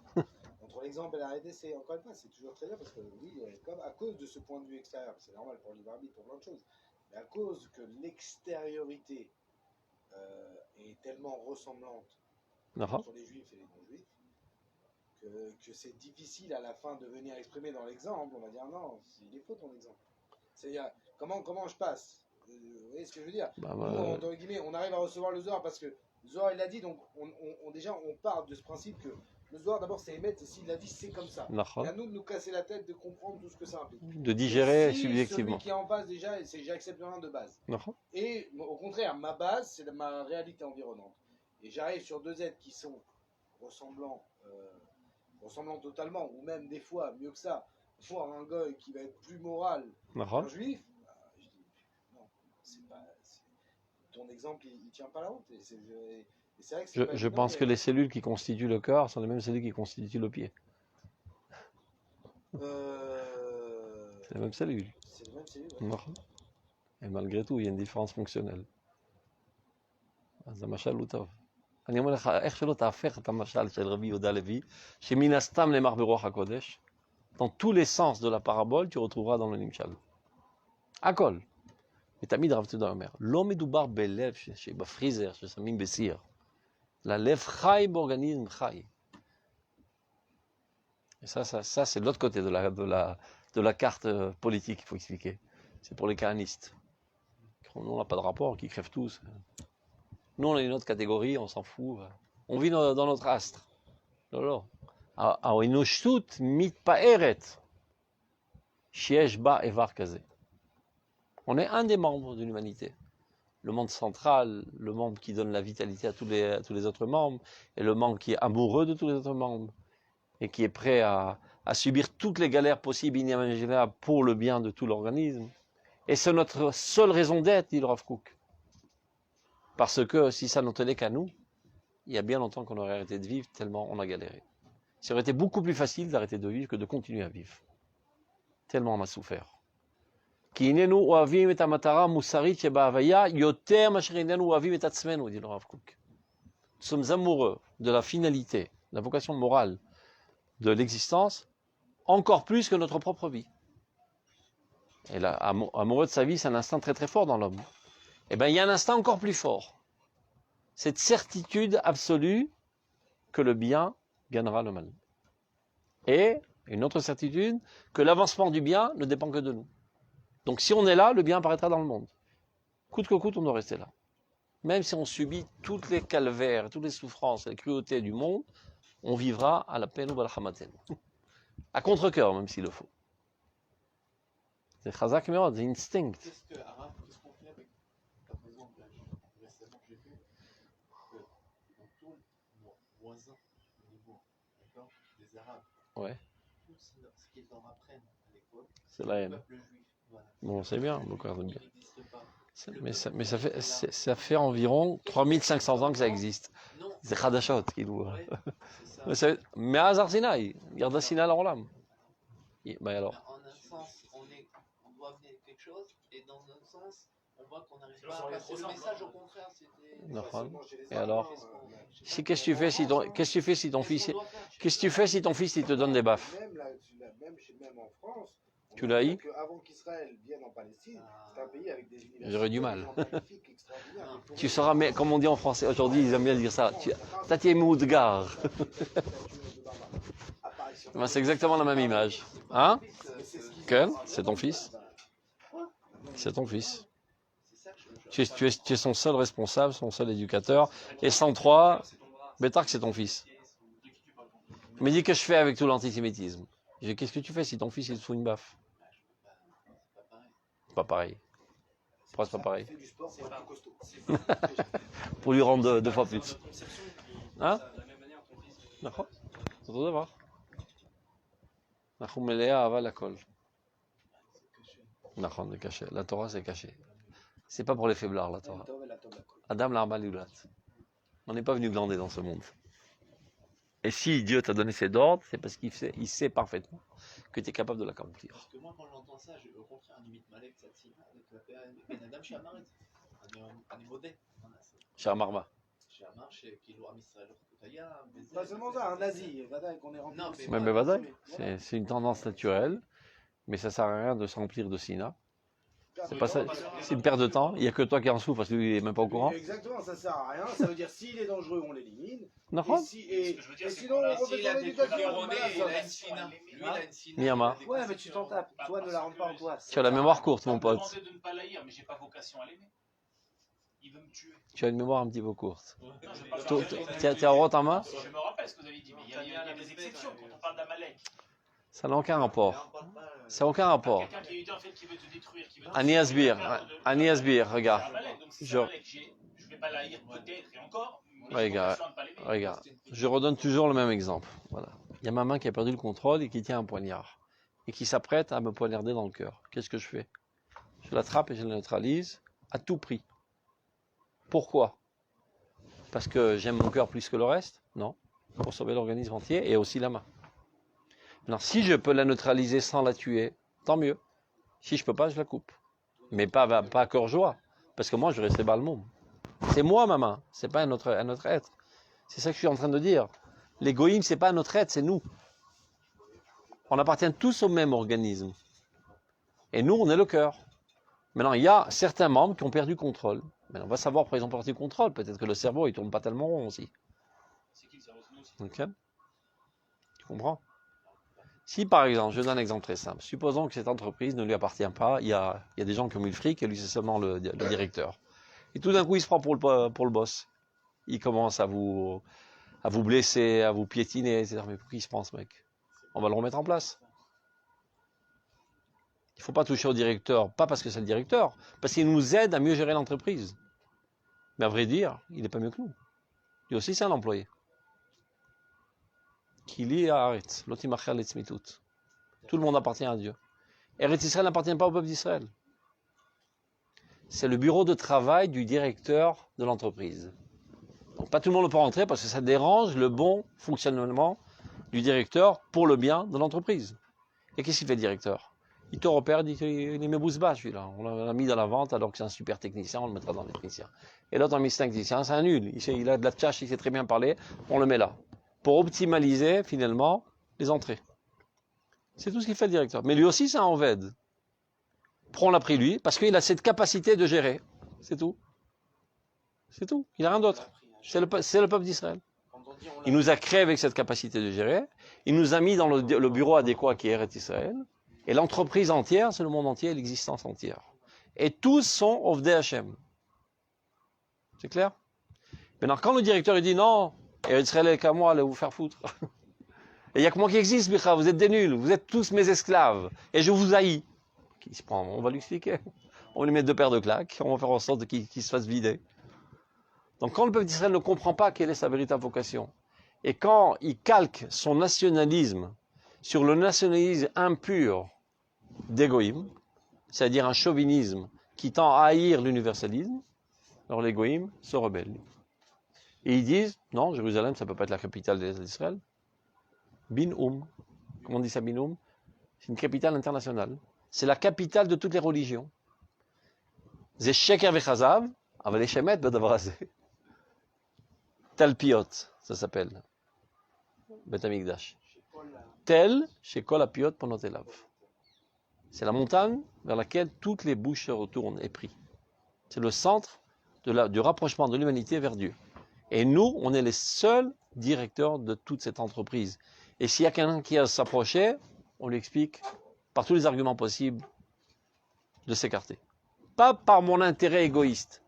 entre l'exemple et la réalité, c'est encore une fois, c'est toujours très bien parce que oui, comme à cause de ce point de vue extérieur, c'est normal pour le libre arbitre, pour plein de choses, mais à cause que l'extériorité est tellement ressemblante entre les juifs et les non-juifs, que c'est difficile à la fin de venir exprimer dans l'exemple. On va dire non, il est faux ton exemple. C'est-à-dire, comment je passe vous voyez ce que je veux dire? Nous, entre guillemets, on arrive à recevoir le Zohar parce que le Zohar il l'a dit, donc déjà on part de ce principe que le Zohar d'abord c'est émettre et s'il l'a dit c'est comme ça. Et à nous de nous casser la tête de comprendre tout ce que ça implique. De digérer si subjectivement. Celui qui est en base déjà, c'est j'accepte rien de base. Et au contraire, ma base c'est ma réalité environnante. Et j'arrive sur deux êtres qui sont ressemblants totalement, ou même des fois mieux que ça, voir un goy qui va être plus moral qu'un juif. Ton exemple, il tient pas la route. Vrai que je pense que les cellules qui constituent le corps sont les mêmes cellules qui constituent le pied. C'est les mêmes cellules. C'est les mêmes cellules. Ouais. Et malgré tout, il y a une différence fonctionnelle. זה משל הוא טוב. אני אומר לך, איך שלא תהפך את המשל של רבי יהודה לוי, שמן הסתם נאמר ברוח הקודש, dans tous les sens de la parabole, tu retrouveras dans le נמשל. הכל. ותמיד רב צודה אומר, לא מדובר בלב שבפריזר, ששמים בסיר, ללב חי באורגניזם חי. Et ça c'est l'autre côté de la carte politique qu'il faut expliquer. C'est pour les kahanistes. Nous, on n'a pas de rapport, qui crèvent tous. Nous, on a une autre catégorie, on s'en fout. On vit dans notre astre. Non. האנושות מתפארת שיש בה איבר כזה. On est un des membres de l'humanité. Le monde central, le membre qui donne la vitalité à tous les autres membres, et le membre qui est amoureux de tous les autres membres, et qui est prêt à subir toutes les galères possibles, inimaginables, pour le bien de tout l'organisme. Et c'est notre seule raison d'être, dit le Rav Kook. Parce que si ça ne tenait qu'à nous, il y a bien longtemps qu'on aurait arrêté de vivre, tellement on a galéré. Ça aurait été beaucoup plus facile d'arrêter de vivre que de continuer à vivre. Tellement on a souffert. כי איננו אוהבים את המטרה המוסרית שבהוויה יותר מאשר איננו אוהבים את עצמנו, dit le Rav Kook. Nous sommes amoureux de la finalité, de la vocation morale de l'existence, encore plus que notre propre vie. Et là, amoureux de sa vie, c'est un instinct très très fort dans l'homme. Eh bien, il y a un instinct encore plus fort. Cette certitude absolue que le bien gagnera le mal. Et une autre certitude, que l'avancement du bien ne dépend que de nous. Donc si on est là, le bien apparaîtra dans le monde. Coûte que coûte, on doit rester là. Même si on subit toutes les calvaires, toutes les souffrances, les cruautés du monde, on vivra à la peine ou à la hamaten. À contre-cœur, même s'il le faut. C'est chazak meod, c'est instinct. Qu'est-ce qu'on fait avec, par exemple, récemment j'ai vu que dans tous nos voisins au niveau, d'accord, des Arabes, Ouais. tout ce qu'ils leur apprennent à l'école, C'est la haine. le peuple juif. Voilà. Bon, c'est bien, beaucoup bien. Il n'existe pas. Mais ça fait environ 3500 ans que ça existe. Non. C'est Khadashot qui nous. Ouais, c'est ça. Mais à Azar Sinaï, garde Sinaï à l'Olam. Ben alors. En un sens, on doit amener quelque chose, et dans un sens, on voit qu'on n'arrive pas à passer le message, au contraire, c'était... Et alors, qu'est-ce que tu fais si ton fils il te donne des baffes? Même en France, tu l'as eu? Avant qu'Israël vienne en Palestine, c'est un pays avec des universités. J'aurais du mal. Tu sauras, mais comme on dit en français, aujourd'hui ils aiment bien dire ça. Tati Moudgar. C'est exactement la même image. Hein? Quel? C'est ton fils? C'est ton fils. Tu es son seul responsable, son seul éducateur. Et 103, Bétark, c'est ton fils. Mais dis que je fais avec tout l'antisémitisme. Qu'est-ce que tu fais si ton fils il te fout une baffe? C'est pas pareil. Pourquoi c'est pas pareil? Fait du sport pour être plus costaud. Pour lui rendre deux fois plus. Dans la conception, Hein? de la même manière, ton fils. נכון, זה אותו דבר. אנחנו מלאי אהבה לכל. נכון, זה קשה. La Torah, c'est caché. C'est pas pour les faiblards, la Torah. Adam l'arba liulat. On n'est pas venu glander dans ce monde. Et si Dieu t'a donné cet ordre, c'est parce qu'il sait parfaitement que tu es capable de l'accomplir. Parce que moi, quand j'entends ça, au contraire, אני מתמלא קצת שנאה לבן אדם שאמר את זה. אני מודה. Sharmarma. שאמר שכאילו עם ישראל לא קיים, וזה... Pas seulement ça, un nazi, Vadaï, qu'on est rempli. Non, de- mais Mais Badaï, c'est une tendance naturelle, mais ça sert à rien de se remplir de sina. C'est pas ça, c'est une perte de temps. Il n'y a que toi qui en souffres parce que lui il est même pas au courant. Exactement, ça sert à rien. Ça veut dire s'il est dangereux, on l'élimine. Et, D'accord? si, et, Ce que je veux dire, et c'est sinon, qu'on a- on refait S'il a son des éducation. trucs erronés, Voilà, il a ça. une sina. Lui, il a une sina. Miyama. il a des Ouais, mais tu t'en tapes. Toi, ne la rentre pas en toi. Tu as la mémoire courte, mon On m'a pote. demandé de ne pas l'haïr, mais j'ai pas vocation à l'aimer. Il veut me tuer. Tu as une mémoire un petit peu courte. Non, je vais pas faire Tu as rot en main? Je me rappelle ce que vous avez dit, mais il y a des exceptions quand on parle d'Amalek. Ça n'a aucun rapport. Ça n'a aucun rapport. Quelqu'un qui est en fait qui veut te détruire, qui veut te Ani Asbir, C'est regarde. Amalek, donc si c'est Je- Amalek, je vais pas l'haïr peut-être et encore, mais j'ai Regarde, vocation à ne pas l'aimer. regarde. Je redonne toujours le même exemple. Voilà. Il y a ma main qui a perdu le contrôle et qui tient un poignard. Et qui s'apprête à me poignarder dans le cœur. Qu'est-ce que je fais? Je l'attrape et je la neutralise à tout prix. Pourquoi? Parce que j'aime mon cœur plus que le reste? Non. Pour sauver l'organisme entier et aussi la main. Alors, si je peux la neutraliser sans la tuer, tant mieux. Si je peux pas, je la coupe. Mais pas à cœur joie. Parce que moi, je reste balmoum. C'est moi ma main, c'est pas un autre être. C'est ça que je suis en train de dire. L'égoïsme, c'est pas un autre être, c'est nous. On appartient tous au même organisme. Et nous, on est le cœur. Maintenant, il y a certains membres qui ont perdu contrôle. Maintenant, on va savoir pourquoi ils ont perdu contrôle. Peut-être que le cerveau, il tourne pas tellement rond aussi. C'est qui le cerveau? C'est nous aussi. Ok? Tu comprends? Si par exemple, je donne un exemple très simple, supposons que cette entreprise ne lui appartient pas, il y a des gens qui ont mis le fric et lui c'est seulement le directeur. Et tout d'un coup il se prend pour le boss. Il commence à vous blesser, à vous piétiner, etc. Mais pour qui il se prend ce mec? On va le remettre en place. Il ne faut pas toucher au directeur, pas parce que c'est le directeur, parce qu'il nous aide à mieux gérer l'entreprise. Mais à vrai dire, il n'est pas mieux que nous. Lui aussi c'est un employé. Tout le monde appartient à Dieu. Eretz Israël n'appartient pas au peuple d'Israël. C'est le bureau de travail du directeur de l'entreprise. Donc pas tout le monde ne peut rentrer parce que ça dérange le bon fonctionnement du directeur pour le bien de l'entreprise. Et qu'est-ce qu'il fait le directeur? Il te repère, il met bousse bas celui-là. On l'a mis dans la vente alors que c'est un super technicien, on le mettra dans les techniciens. Et l'autre, on a mis ce technicien, c'est un nul. Il a de la tâche, il sait très bien parler, on le met là. Pour optimaliser finalement les entrées. C'est tout ce qu'il fait le directeur. Mais lui aussi c'est un Oved. Prends-la pris lui, parce qu'il a cette capacité de gérer. C'est tout. C'est tout. Il n'a rien d'autre. C'est le peuple d'Israël. Il nous a créé avec cette capacité de gérer. Il nous a mis dans le bureau adéquat qui est Eretz Israël. Et l'entreprise entière, c'est le monde entier, l'existence entière. Et tous sont Ovdei Hashem. C'est clair? Maintenant, quand le directeur il dit non, Eretz Israël est qu'à moi, allez vous faire foutre. Et il n'y a que moi qui existe, Bicha, vous êtes des nuls, vous êtes tous mes esclaves. Et je vous haïs. Qui se prend? On va lui expliquer. On va lui mettre 2 paires de claques, on va faire en sorte qu'il se fasse vider. Donc quand le peuple d'Israël ne comprend pas quelle est sa véritable vocation, et quand il calque son nationalisme sur le nationalisme impur d'égoïme, c'est-à-dire un chauvinisme qui tend à haïr l'universalisme, alors les goïms se rebellent. Et ils disent, non, Jérusalem, ça ne peut pas être la capitale d'Israël. Bin-Oum. Comment on dit ça, Bin-Oum? C'est une capitale internationale. C'est la capitale de toutes les religions. C'est Sheker Vechazav, aval Shemet b'davar hazeh. Talpiot, ça s'appelle. Bet Hamikdash. Tel, Shekol Apiot Ponot Elav. C'est la montagne vers laquelle toutes les bouches se retournent et prient. C'est le centre du rapprochement de l'humanité vers Dieu. Et nous, on est les seuls directeurs de toute cette entreprise. Et s'il y a quelqu'un qui a s'approché, on lui explique par tous les arguments possibles de s'écarter. Pas par mon intérêt égoïste,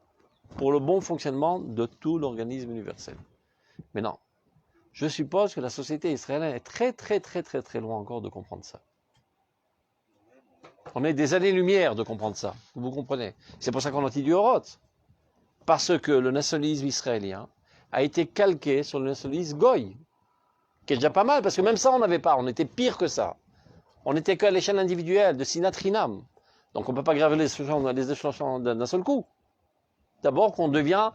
pour le bon fonctionnement de tout l'organisme universel. Mais non, je suppose que la société israélienne est très très très très très loin encore de comprendre ça. On est des années-lumière de comprendre ça. Vous comprenez? C'est pour ça qu'on a dit du Horot. Parce que le nationalisme israélien a été calqué sur le nationalisme goy. Qui est déjà pas mal, parce que même ça, on n'avait pas. On était pire que ça. On n'était qu'à l'échelle individuelle, de Sinat Rinam. Donc on ne peut pas graver les échelons d'un seul coup. D'abord qu'on devient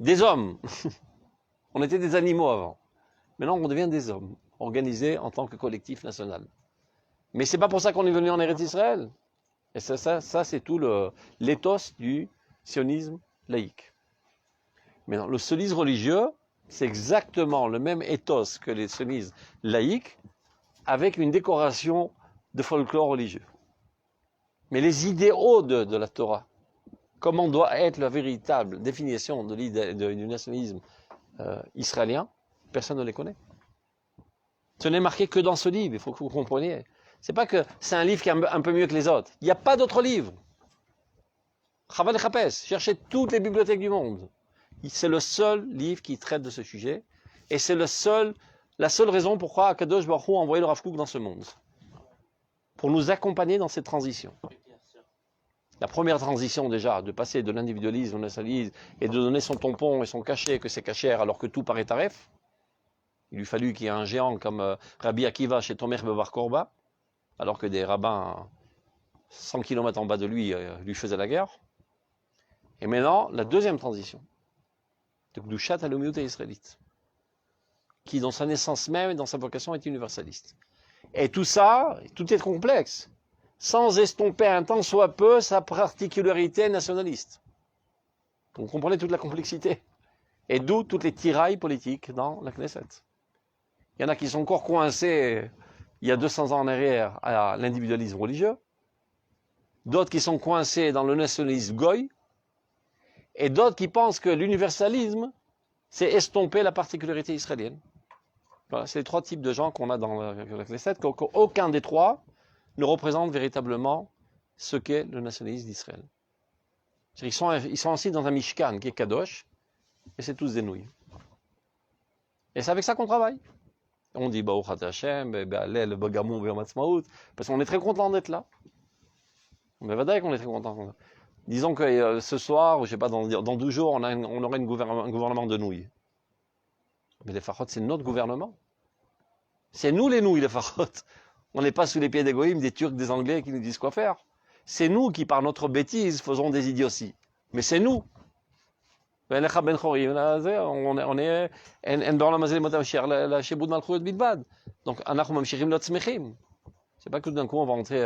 des hommes. On était des animaux avant. Maintenant, on devient des hommes, organisés en tant que collectif national. Mais c'est pas pour ça qu'on est venu en Eretz Israël. Et ça c'est tout l'éthos du sionisme laïque. Maintenant, le sionisme religieux, c'est exactement le même ethos que les sionismes laïques, avec une décoration de folklore religieux. Mais les idéaux de la Torah, comment doit être la véritable définition du nationalisme israélien, personne ne les connaît. Ce n'est marqué que dans ce livre, il faut que vous compreniez. C'est pas que c'est un livre qui est un peu mieux que les autres. Il n'y a pas d'autres livres. Chaval et Chapes, cherchez toutes les bibliothèques du monde. C'est le seul livre qui traite de ce sujet. Et c'est la seule raison pourquoi Akadosh Baruch Hu a envoyé le Rav Kook dans ce monde. Pour nous accompagner dans cette transition. La première transition déjà, de passer de l'individualisme au nationalisme et de donner son tampon et son cachet, que c'est cachère alors que tout paraît taref. Il lui fallut qu'il y ait un géant comme Rabbi Akiva chez Tomer Bevar Korba, alors que des rabbins 100 km en bas de lui lui faisaient la guerre. Et maintenant, la deuxième transition, de Gdushat à l'Omiout israélite, qui dans sa naissance même et dans sa vocation est universaliste. Et tout ça, tout est complexe, sans estomper un tant soit peu sa particularité nationaliste. Vous comprenez toute la complexité. Et d'où toutes les tirailles politiques dans la Knesset. Il y en a qui sont encore coincés il y a 200 ans en arrière à l'individualisme religieux, d'autres qui sont coincés dans le nationalisme goy, et d'autres qui pensent que l'universalisme, c'est estomper la particularité israélienne. Voilà, c'est les trois types de gens qu'on a dans la Knesset, qu'aucun des trois ne représente véritablement ce qu'est le nationalisme d'Israël. Ils sont assis dans un Mishkan qui est Kadosh, et c'est tous des nouilles. Et c'est avec ça qu'on travaille. On dit Baruch Hashem, Be'alel, Bagamou, Be'amatzmaout, parce qu'on est très content d'être là. Mais vadaï qu'on est très content. Disons que ce soir, je sais pas, dans 12 jours, on aurait un gouvernement de nouilles. Mais les Farot, c'est notre gouvernement. C'est nous les nouilles, les Farot. On n'est pas sous les pieds des Goïms, des Turcs, des Anglais qui nous disent quoi faire. C'est nous qui, par notre bêtise, faisons des idioties. Mais c'est nous. On est donc c'est pas que d'un coup on va entrer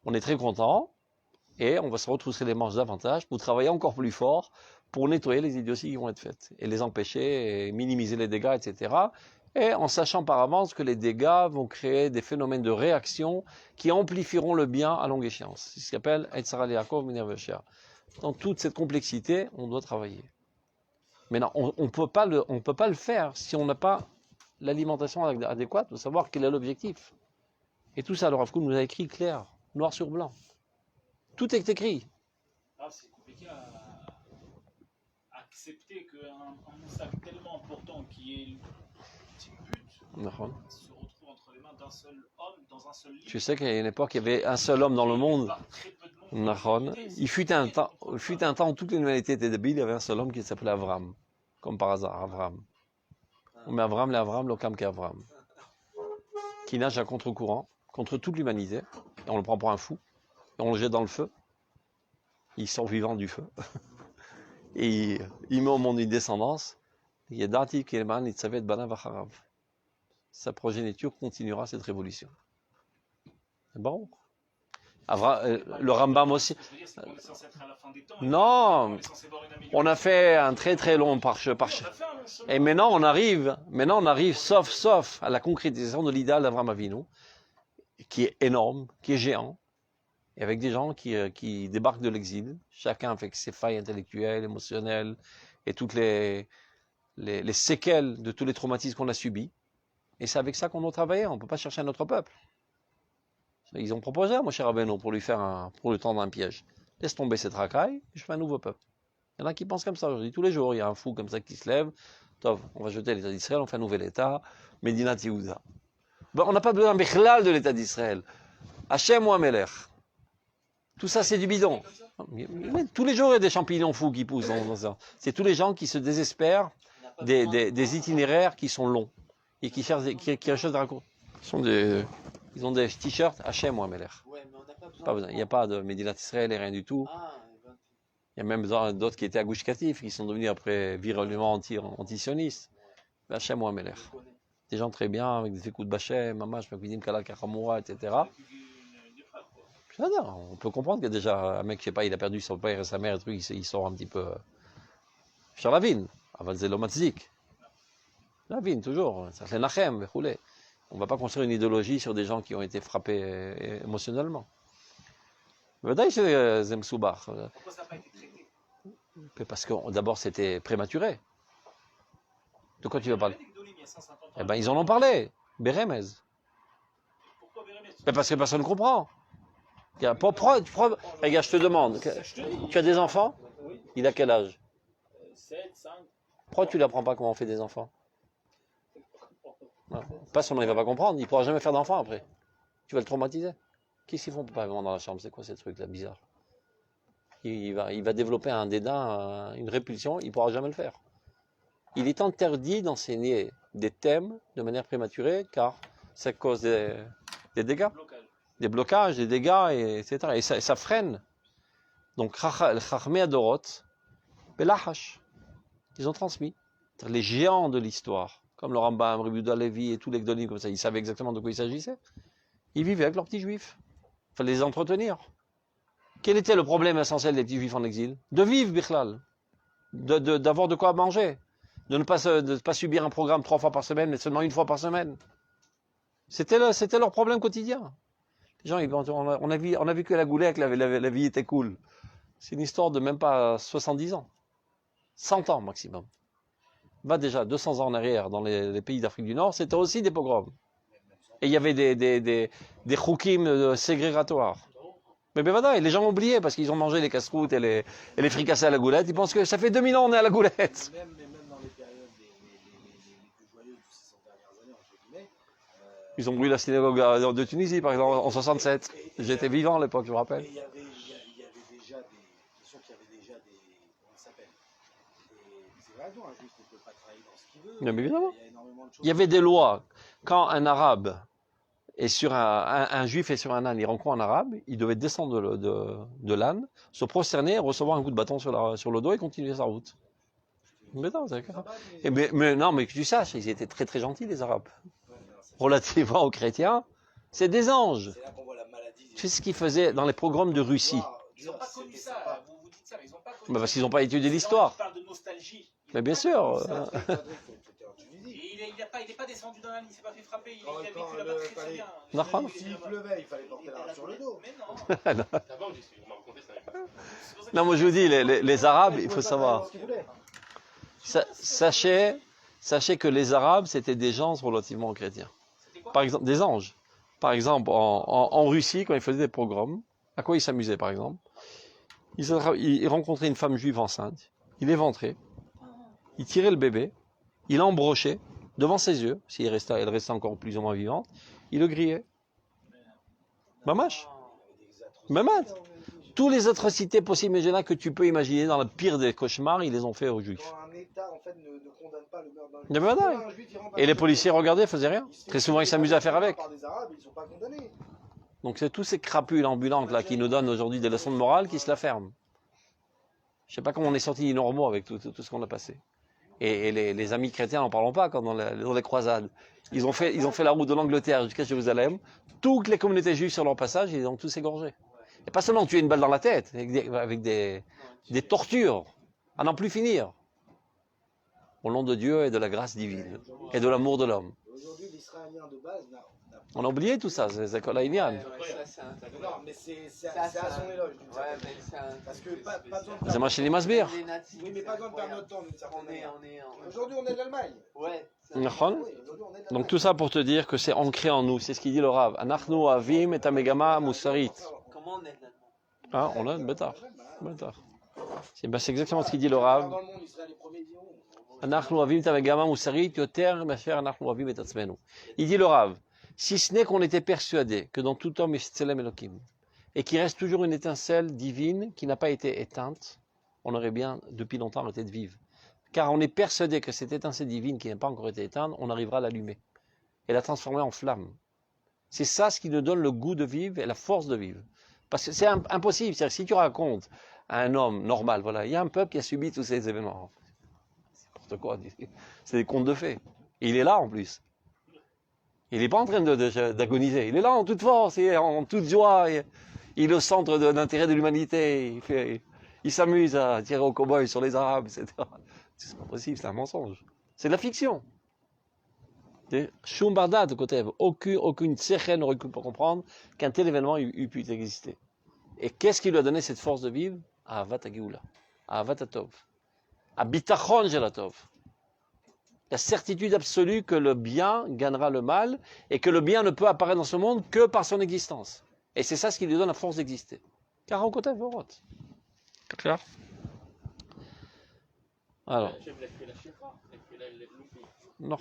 on est très content et on va se retrousser les manches davantage pour travailler encore plus fort pour nettoyer les idioties qui vont être faites et les empêcher et minimiser les dégâts, etc. Et en sachant par avance que les dégâts vont créer des phénomènes de réaction qui amplifieront le bien à longue échéance. C'est ce qu'on appelle Etzara Yaakov Minerveshia. Dans toute cette complexité, on doit travailler. Mais non, on ne peut pas le faire si on n'a pas l'alimentation adéquate pour savoir quel est l'objectif. Et tout ça, le Rav Kook nous a écrit clair, noir sur blanc. Tout est écrit. Ah, c'est compliqué à accepter qu'un moussage tellement important qui est une petite butte se retrouve entre les mains d'un seul homme dans un seul livre. Tu sais qu'à une époque, il y avait un seul homme dans le monde. Il fut un temps où toute l'humanité était débile, il y avait un seul homme qui s'appelait Avram. Comme par hasard, Avram. Mais Avram, l'Okam qu'Avram. Qui nage à contre-courant, contre toute l'humanité. Et on le prend pour un fou. Et on le jette dans le feu. Il sort vivant du feu. Et il met au monde une descendance. Sa progéniture continuera cette révolution. C'est bon? Le Rambam aussi. Non, on a fait un très très long parche. Et maintenant on arrive, sauf à la concrétisation de l'idéal d'Avraham Avinu, qui est énorme, qui est géant, et avec des gens qui débarquent de l'exil, chacun avec ses failles intellectuelles, émotionnelles, et toutes les séquelles de tous les traumatismes qu'on a subis. Et c'est avec ça qu'on doit travailler, on ne peut pas chercher un autre peuple. Ils ont proposé à Moshe Rabbeinu pour lui tendre un piège. Laisse tomber cette racaille, je fais un nouveau peuple. Il y en a qui pensent comme ça aujourd'hui. Tous les jours, il y a un fou comme ça qui se lève. On va jeter l'État d'Israël, on fait un nouvel État. Medinat Yehuda. On n'a pas besoin de l'État d'Israël. Hachem ou Amelech. Tout ça, c'est du bidon. Tous les jours, il y a des champignons fous qui poussent dans ça. C'est tous les gens qui se désespèrent des itinéraires qui sont longs et qui cherchent qui achètent des raccourcis. Ils ont des t-shirts Hachem ou Amelech. Ouais, mais on n'a pas besoin. Pas besoin. Il n'y a pas de Médinat Israël et rien du tout. Ah, eh ben, Il y a même d'autres qui étaient à Gush Katif, qui sont devenus après virulemment anti-sionistes. Hachem ou Amelech. je connais. Des gens très bien, avec des écoutes Bachem, Mamash, Makidim, Kalal, Kachamoura, etc. On peut comprendre qu'il y a déjà un mec, je sais pas, il a perdu son père et sa mère, et truc, il sort un petit peu. Sur la vigne, avant Zelo Matzik. La vigne, toujours. Ça fait Nachem, roulé. On ne va pas construire une idéologie sur des gens qui ont été frappés émotionnellement. Mais d'ailleurs, c'est Zemsoubar. Pourquoi ça n'a pas été traité? Parce que d'abord, c'était prématuré. De quoi tu veux parler? Eh bien, ils en ont parlé. Beremez. Pourquoi Bérémez? Parce que personne ne comprend. Regarde, je te demande, tu as des enfants? Il a quel âge? 7, 5. Pourquoi tu ne l'apprends pas comment on fait des enfants? Non. Pas seulement il ne va pas comprendre, il ne pourra jamais faire d'enfants après. Tu vas le traumatiser. Qu'est-ce qu'ils font pas vraiment dans la chambre? C'est quoi ces trucs-là bizarres? Il va développer un dédain, une répulsion, il ne pourra jamais le faire. Il est interdit d'enseigner des thèmes de manière prématurée car ça cause des dégâts. Des blocages, des dégâts, etc. Et ça freine. Donc, Chachmei Adorot, Belahash, ils ont transmis. Les géants de l'histoire, comme le Rambam, Rabbi Yehuda Levi et tous les Gdolim comme ça, ils savaient exactement de quoi il s'agissait. Ils vivaient avec leurs petits juifs. Il fallait les entretenir. Quel était le problème essentiel des petits juifs en exil? De vivre, Bichlal. D'avoir de quoi manger. De ne pas subir un programme 3 fois par semaine, mais seulement 1 fois par semaine. C'était leur problème quotidien. Les gens, on a vécu à la Goulée, que la vie était cool. C'est une histoire de même pas 70 ans. 100 ans maximum. Va déjà 200 ans en arrière dans les pays d'Afrique du Nord, c'était aussi des pogroms. Et il y avait des choukim ségrégatoires. Mais ben voilà, les gens ont oublié parce qu'ils ont mangé les casse-croûtes et les fricassés à la goulette. Ils pensent que ça fait 2000 ans on est à la goulette. Même dans les périodes les plus joyeuses de ces 100 dernières années, entre guillemets. Ils ont brûlé la synagogue de Tunisie, par exemple, en 67. J'étais vivant à l'époque, je me rappelle. Il y avait déjà comment ça s'appelle? C'est vrai, un juif ne peut pas travailler dans ce qu'il veut. Bien évidemment. Il y a énormément de choses. Il y avait des lois. Quand un arabe est sur un juif est sur un âne, il rencontre un arabe, il devait descendre de l'âne, se prosterner, recevoir un coup de bâton sur le dos et continuer sa route. Mais non, c'est d'accord. Mais non, mais que tu saches, ils étaient très très gentils, les Arabes. Relativement aux chrétiens, c'est des anges. C'est là qu'on voit la maladie. Tu sais ce qu'ils faisaient dans les pogroms de Russie? Ils n'ont pas connu ça. Vous dites ça, mais ils n'ont pas connu Parce ça. qu'ils n'ont pas étudié l'histoire. Ils parlent de nostalgie. Mais bien sûr. Il n'est pas descendu dans l'âne, il ne s'est pas fait frapper. Il a vécu Quand là-bas très bien. Non. S'il pleuvait, il fallait porter la sur le dos. Mais non. Non, moi je vous dis, les Arabes, il faut savoir. Sachez que les Arabes, c'était des gens relativement chrétiens. Par exemple, des anges. Par exemple, en Russie, quand ils faisaient des pogroms, à quoi ils s'amusaient, par exemple? Ils rencontraient une femme juive enceinte, ils l'éventraient, ils tiraient le bébé, ils l'embrochaient devant ses yeux, si elle restait encore plus ou moins vivante, ils le grillaient. Mamash. Mamad. Toutes les atrocités possibles et imaginables que tu peux imaginer dans le pire des cauchemars, ils les ont fait aux juifs. Quand un État en fait, ne condamne pas le meurtre d'un juif. Mais voilà. Et les policiers regardaient, faisaient rien. Très souvent, ils s'amusaient à faire avec. Par des Arabes, ils sont pas condamnés. Donc c'est tous ces crapules ambulantes là qui nous donnent aujourd'hui des leçons de morale qui se la ferment. Je sais pas comment on est sortis normaux avec tout ce qu'on a passé. Et les amis chrétiens, n'en parlons pas, quand dans les croisades. Ils ont fait la route de l'Angleterre jusqu'à Jérusalem. Toutes les communautés juives sur leur passage, ils ont tous égorgé. Et pas seulement tuer une balle dans la tête, avec des tortures, à n'en plus finir. Au nom de Dieu et de la grâce divine, et de l'amour de l'homme. Aujourd'hui, l'Israélien de base n'a On a oublié tout ça, c'est Kolaïnian. non, mais c'est à son éloge. Parce que pas besoin de C'est Machini Masbir. Oui, mais pas besoin de perdre notre temps d'une certaine manière. Aujourd'hui, on est de l'Allemagne. Ouais. Donc tout ça pour te dire que c'est ancré en nous, c'est ce qu'il dit le Rav. Anachnu avim et amegama musarit. Comment on est là? Hein, on a une bêtard. C'est exactement ce qu'il dit le Rav. Dans le monde, Israël est premier, diront. Anachnu avim et amegama musarit yoter mecher anachnu avim et atzmenu. Il dit le Rav, Si ce n'est qu'on était persuadé que dans tout homme, il y a Tselem Elohim, et qu'il reste toujours une étincelle divine qui n'a pas été éteinte, on aurait bien depuis longtemps arrêté de vivre. Car on est persuadé que cette étincelle divine qui n'a pas encore été éteinte, on arrivera à l'allumer et la transformer en flamme. C'est ça ce qui nous donne le goût de vivre et la force de vivre. Parce que c'est impossible. C'est-à-dire, si tu racontes à un homme normal, voilà, il y a un peuple qui a subi tous ces événements. C'est n'importe quoi. C'est des contes de fées. Et il est là en plus. Il n'est pas en train d'agoniser. Il est là en toute force, et en toute joie. Il est au centre d'intérêt de l'humanité. Il s'amuse à tirer au cow-boy sur les Arabes, etc. C'est pas possible, c'est un mensonge. C'est de la fiction. Shum Bardat, côté aucune tséché n'aurait pu comprendre qu'un tel événement eût pu exister. Et qu'est-ce qui lui a donné cette force de vivre? Ahavat Hageoula, Ahavat Hatov, Abitachon Jelatov. La certitude absolue que le bien gagnera le mal et que le bien ne peut apparaître dans ce monde que par son existence. Et c'est ça ce qui lui donne la force d'exister. Car au côté Vorot. C'est clair? Alors. Non.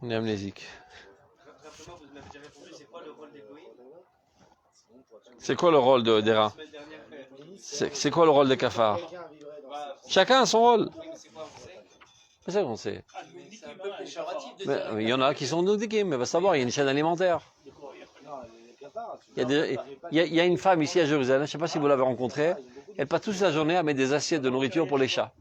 On est amnésique. Rapidement, vous m'avez déjà répondu, c'est quoi le rôle des goïs? C'est quoi le rôle des rats? C'est quoi le rôle des cafards? Chacun a son rôle. C'est ça qu'on sait. C'est un peu péjoratif de Mais, dire. il y en a qui sont noudiqués, mais va savoir, il y a une chaîne alimentaire. Il y a une femme ici à Jérusalem, je ne sais pas si vous l'avez rencontrée, elle passe toute la journée à mettre des assiettes de nourriture pour les chats.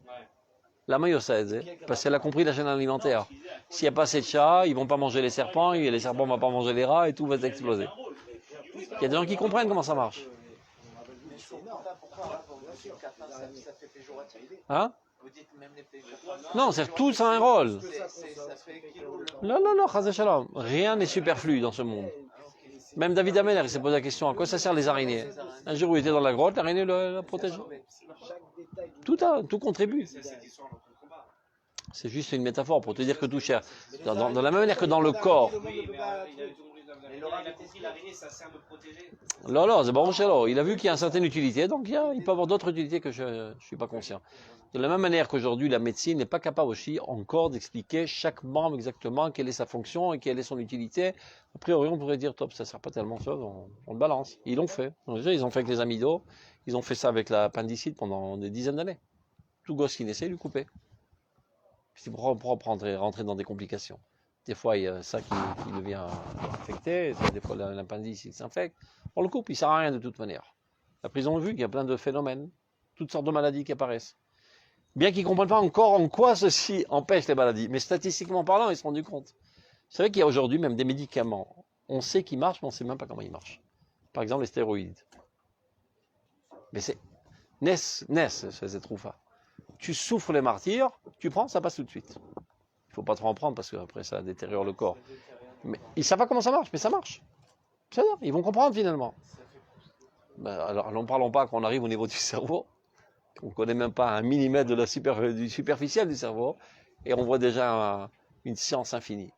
La maillosède, parce qu'elle a compris la chaîne alimentaire. S'il n'y a pas assez de chats, ils ne vont pas manger les serpents, et les serpents ne vont pas manger les rats, et tout va exploser. Il y a des gens qui comprennent comment ça marche. Hein? Non, c'est tous ont un rôle. Non, Chazé Shalom. Rien n'est superflu dans ce monde. Même David Ameller, il s'est posé la question, à quoi ça sert les araignées? Un jour où il était dans la grotte, l'araignée l'a protégé. Tout contribue. C'est juste une métaphore pour te dire que tout cher. Dans la même manière que dans le corps. Il a compris l'araignée, ça sert de protéger. Non, c'est bon, il a vu qu'il y a une certaine utilité, donc il peut avoir d'autres utilités que je ne suis pas conscient. De la même manière qu'aujourd'hui, la médecine n'est pas capable aussi encore d'expliquer chaque membre exactement quelle est sa fonction et quelle est son utilité. A priori, on pourrait dire, top, ça ne sert pas tellement de choses, on le balance. Ils l'ont fait. Déjà, ils ont fait avec les amidaux, ils ont fait ça avec l'appendicite pendant des dizaines d'années. Tout gosse qui naissait, lui couper. C'est propre rentrer dans des complications. Des fois, il y a ça qui devient infecté, des fois l'appendicite s'infecte. On le coupe, il ne sert à rien de toute manière. Après, ils ont vu qu'il y a plein de phénomènes, toutes sortes de maladies qui apparaissent. Bien qu'ils ne comprennent pas encore en quoi ceci empêche les maladies, mais statistiquement parlant, ils se sont rendus compte. C'est vrai qu'il y a aujourd'hui même des médicaments, on sait qu'ils marchent, mais on ne sait même pas comment ils marchent. Par exemple, les stéroïdes. Mais c'est c'est troufa. Tu souffres les martyrs, tu prends, ça passe tout de suite. Il ne faut pas trop en prendre parce qu'après ça détériore le corps. Mais ils ne savent pas comment ça marche, mais ça marche. C'est-à-dire, ils vont comprendre finalement. Ben, alors, n'en parlons pas qu'on arrive au niveau du cerveau. On ne connaît même pas un millimètre du superficiel du cerveau, et on voit déjà une science infinie.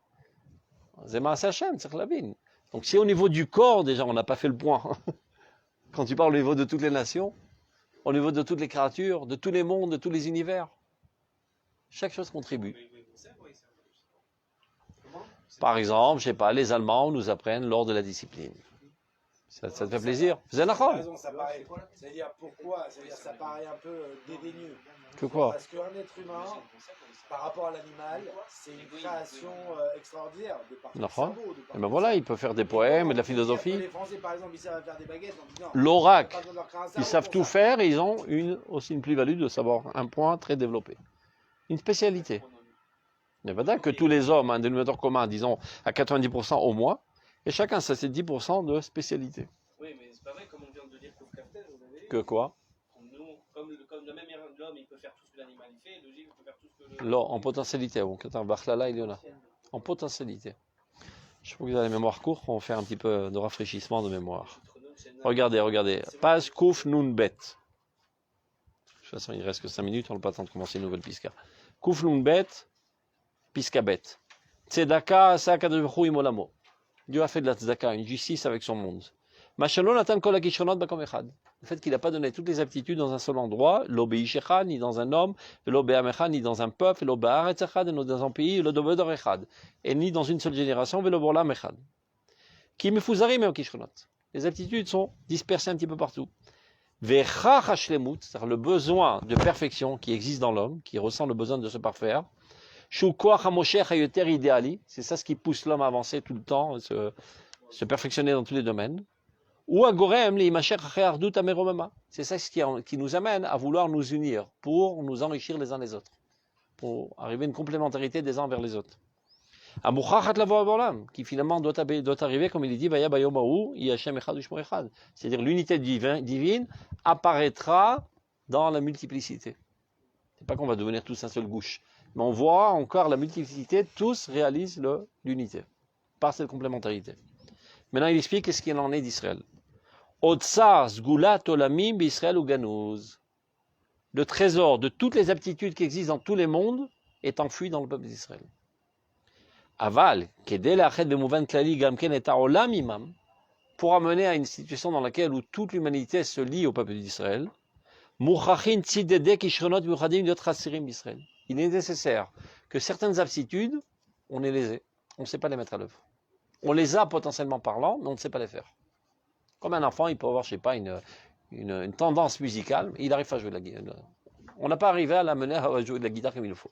Zema Sachem, c'est la bine. Donc si au niveau du corps, déjà, on n'a pas fait le point, quand tu parles au niveau de toutes les nations, au niveau de toutes les créatures, de tous les mondes, de tous les univers, chaque chose contribue. Par exemple, je ne sais pas, les Allemands nous apprennent l'ordre de la discipline. Ça te fait plaisir? Raison, c'est-à-dire pourquoi? C'est-à-dire ça paraît un peu dédaigneux. Que quoi? Parce qu'un être humain, par rapport à l'animal, c'est une création extraordinaire de par son cerveau. Et ben voilà, il peut faire des poèmes et de la philosophie. Les Français, par exemple, ils savent faire des baguettes. L'oracle, ils savent tout faire et ils ont aussi une plus-value de savoir un point très développé. Une spécialité. Il y a que tous les hommes, un dénominateur commun, disons, à 90% au moins, et chacun, ça c'est 10% de spécialité. Oui, mais c'est pas vrai, comme on vient de dire que quoi? Nous, comme de même l'homme, il peut faire tout ce que l'animal fait, logique, il peut faire tout ce que En potentialité, il y en a. En potentialité. Je trouve que dans les mémoires courtes, on fait un petit peu de rafraîchissement de mémoire. Regardez. Page Kouf Nun Bet. De toute façon, il ne reste que 5 minutes, on n'a pas le temps de commencer une nouvelle Piska. Kouf Nun Bet, Piska Bet. Tzedaka, Sakadevchu Imolamo. Dieu a fait de la tzedaka, une justice avec son monde. Machalon attend kol hakishronot bakom echad. Le fait qu'il n'a pas donné toutes les aptitudes dans un seul endroit, l'obéishecha, ni dans un homme, l'obéamecha, ni dans un peuple, l'obéaretzechad, ni dans un pays, l'odobedorechad, et ni dans une seule génération, l'obolamechad. Qui me fouzarim et kishronot. Les aptitudes sont dispersées un petit peu partout. Vecha hashlemut, c'est-à-dire le besoin de perfection qui existe dans l'homme, qui ressent le besoin de se parfaire. Shu koach hamosher hayoter idéali, c'est ça ce qui pousse l'homme à avancer tout le temps, se perfectionner dans tous les domaines. Ou agorem li imasher ardut ameromema. C'est ça ce qui nous amène à vouloir nous unir pour nous enrichir les uns les autres, pour arriver à une complémentarité des uns vers les autres. Amuchachat lavo bolam, qui finalement doit arriver, comme il est dit, vaya bayomahu yashem echad ushmo echad. C'est-à-dire l'unité divine apparaîtra dans la multiplicité. C'est pas qu'on va devenir tous un seul gouche, mais on voit encore la multiplicité, tous réalisent l'unité par cette complémentarité. Maintenant, il explique ce qu'il en est d'Israël. Otsar zgulat olamim b'Israël ou ganouz. Le trésor de toutes les aptitudes qui existent dans tous les mondes est enfui dans le peuple d'Israël. Aval, kedel ached b'mouvan klali gamken et ha'olam imam, pour amener à une situation dans laquelle où toute l'humanité se lie au peuple d'Israël, muchachin tzidede kishronot muchadim liot chasirim b'Israël. Il est nécessaire que certaines aptitudes, on les ait, on ne sait pas les mettre à l'œuvre. On les a potentiellement parlant, mais on ne sait pas les faire. Comme un enfant, il peut avoir, je sais pas, une tendance musicale, mais il arrive à jouer de la guitare. On n'a pas arrivé à l'amener à jouer de la guitare comme il le faut.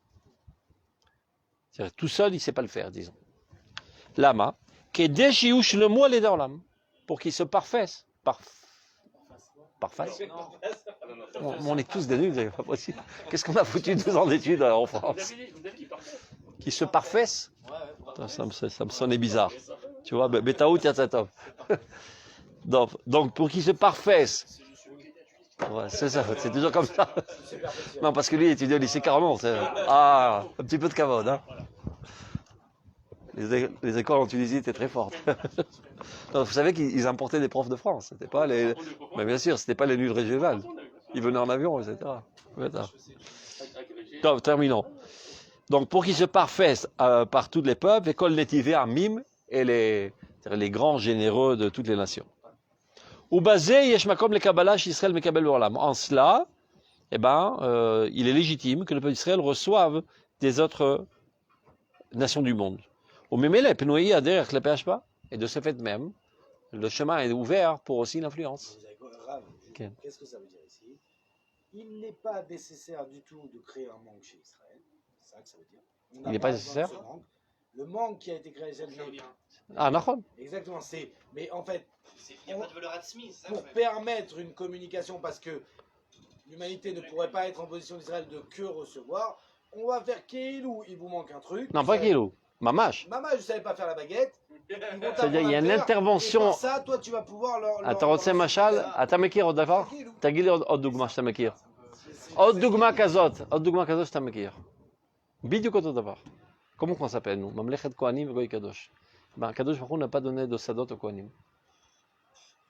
C'est-à-dire, tout seul, il ne sait pas le faire, disons. Lama, pour qu'il se parfasse. Parfasse. On est tous des nuls, c'est pas possible. Qu'est-ce qu'on a foutu 2 ans d'études en France? Qui se parfasse. Ça me sonnait bizarre. Tu vois, Betaout Yatzatov. Donc, pour qu'il se parfasse. Ouais, c'est ça, c'est toujours comme ça. Non, parce que lui, il étudie au lycée Carmont. Ah, un petit peu de cavode, hein. Les écoles en Tunisie étaient très fortes. Non, vous savez qu'ils importaient des profs de France. C'était pas les. Mais bien sûr, c'était pas les nuls régionales. Ils venaient en avion, etc. Donc, terminons. Donc, pour qu'ils se parfassent par tous les peuples, l'école netivé à Mim et les grands généreux de toutes les nations. Ou basé, yeshmakom le Kabbalah, Israël mekabel olam. En cela, il est légitime que le peuple d'Israël reçoive des autres nations du monde. Et de ce fait même, le chemin est ouvert pour aussi l'influence. Okay. Qu'est-ce que ça veut dire ici? Il n'est pas nécessaire du tout de créer un manque chez Israël. C'est ça que ça veut dire. Il n'est pas nécessaire. Le manque qui a été créé chez Israël. Ah, d'accord. Exactement. Mais en fait, il n'y a pas de valeur admise. Pour permettre une communication, parce que l'humanité ne pourrait pas être en position d'Israël de que recevoir, on va faire Keilou, il vous manque un truc. Non, pas Keilou. Mamash. Mamash, je ne savais pas faire la baguette. C'est-à-dire, il y a une intervention. Ça, toi, tu vas pouvoir leur. אתה רוצה משל? אתה מכיר עוד דבר? תגיד לי עוד דוגמה שאתה מכיר. עוד דוגמה כזאת שאתה מכיר. בדיוק אותו דבר. Comment on s'appelle, nous? Mamlechet Kohanim et Goy Kadosh. Kadosh Baruch Hu n'a pas donné de sadot aux Kohanim.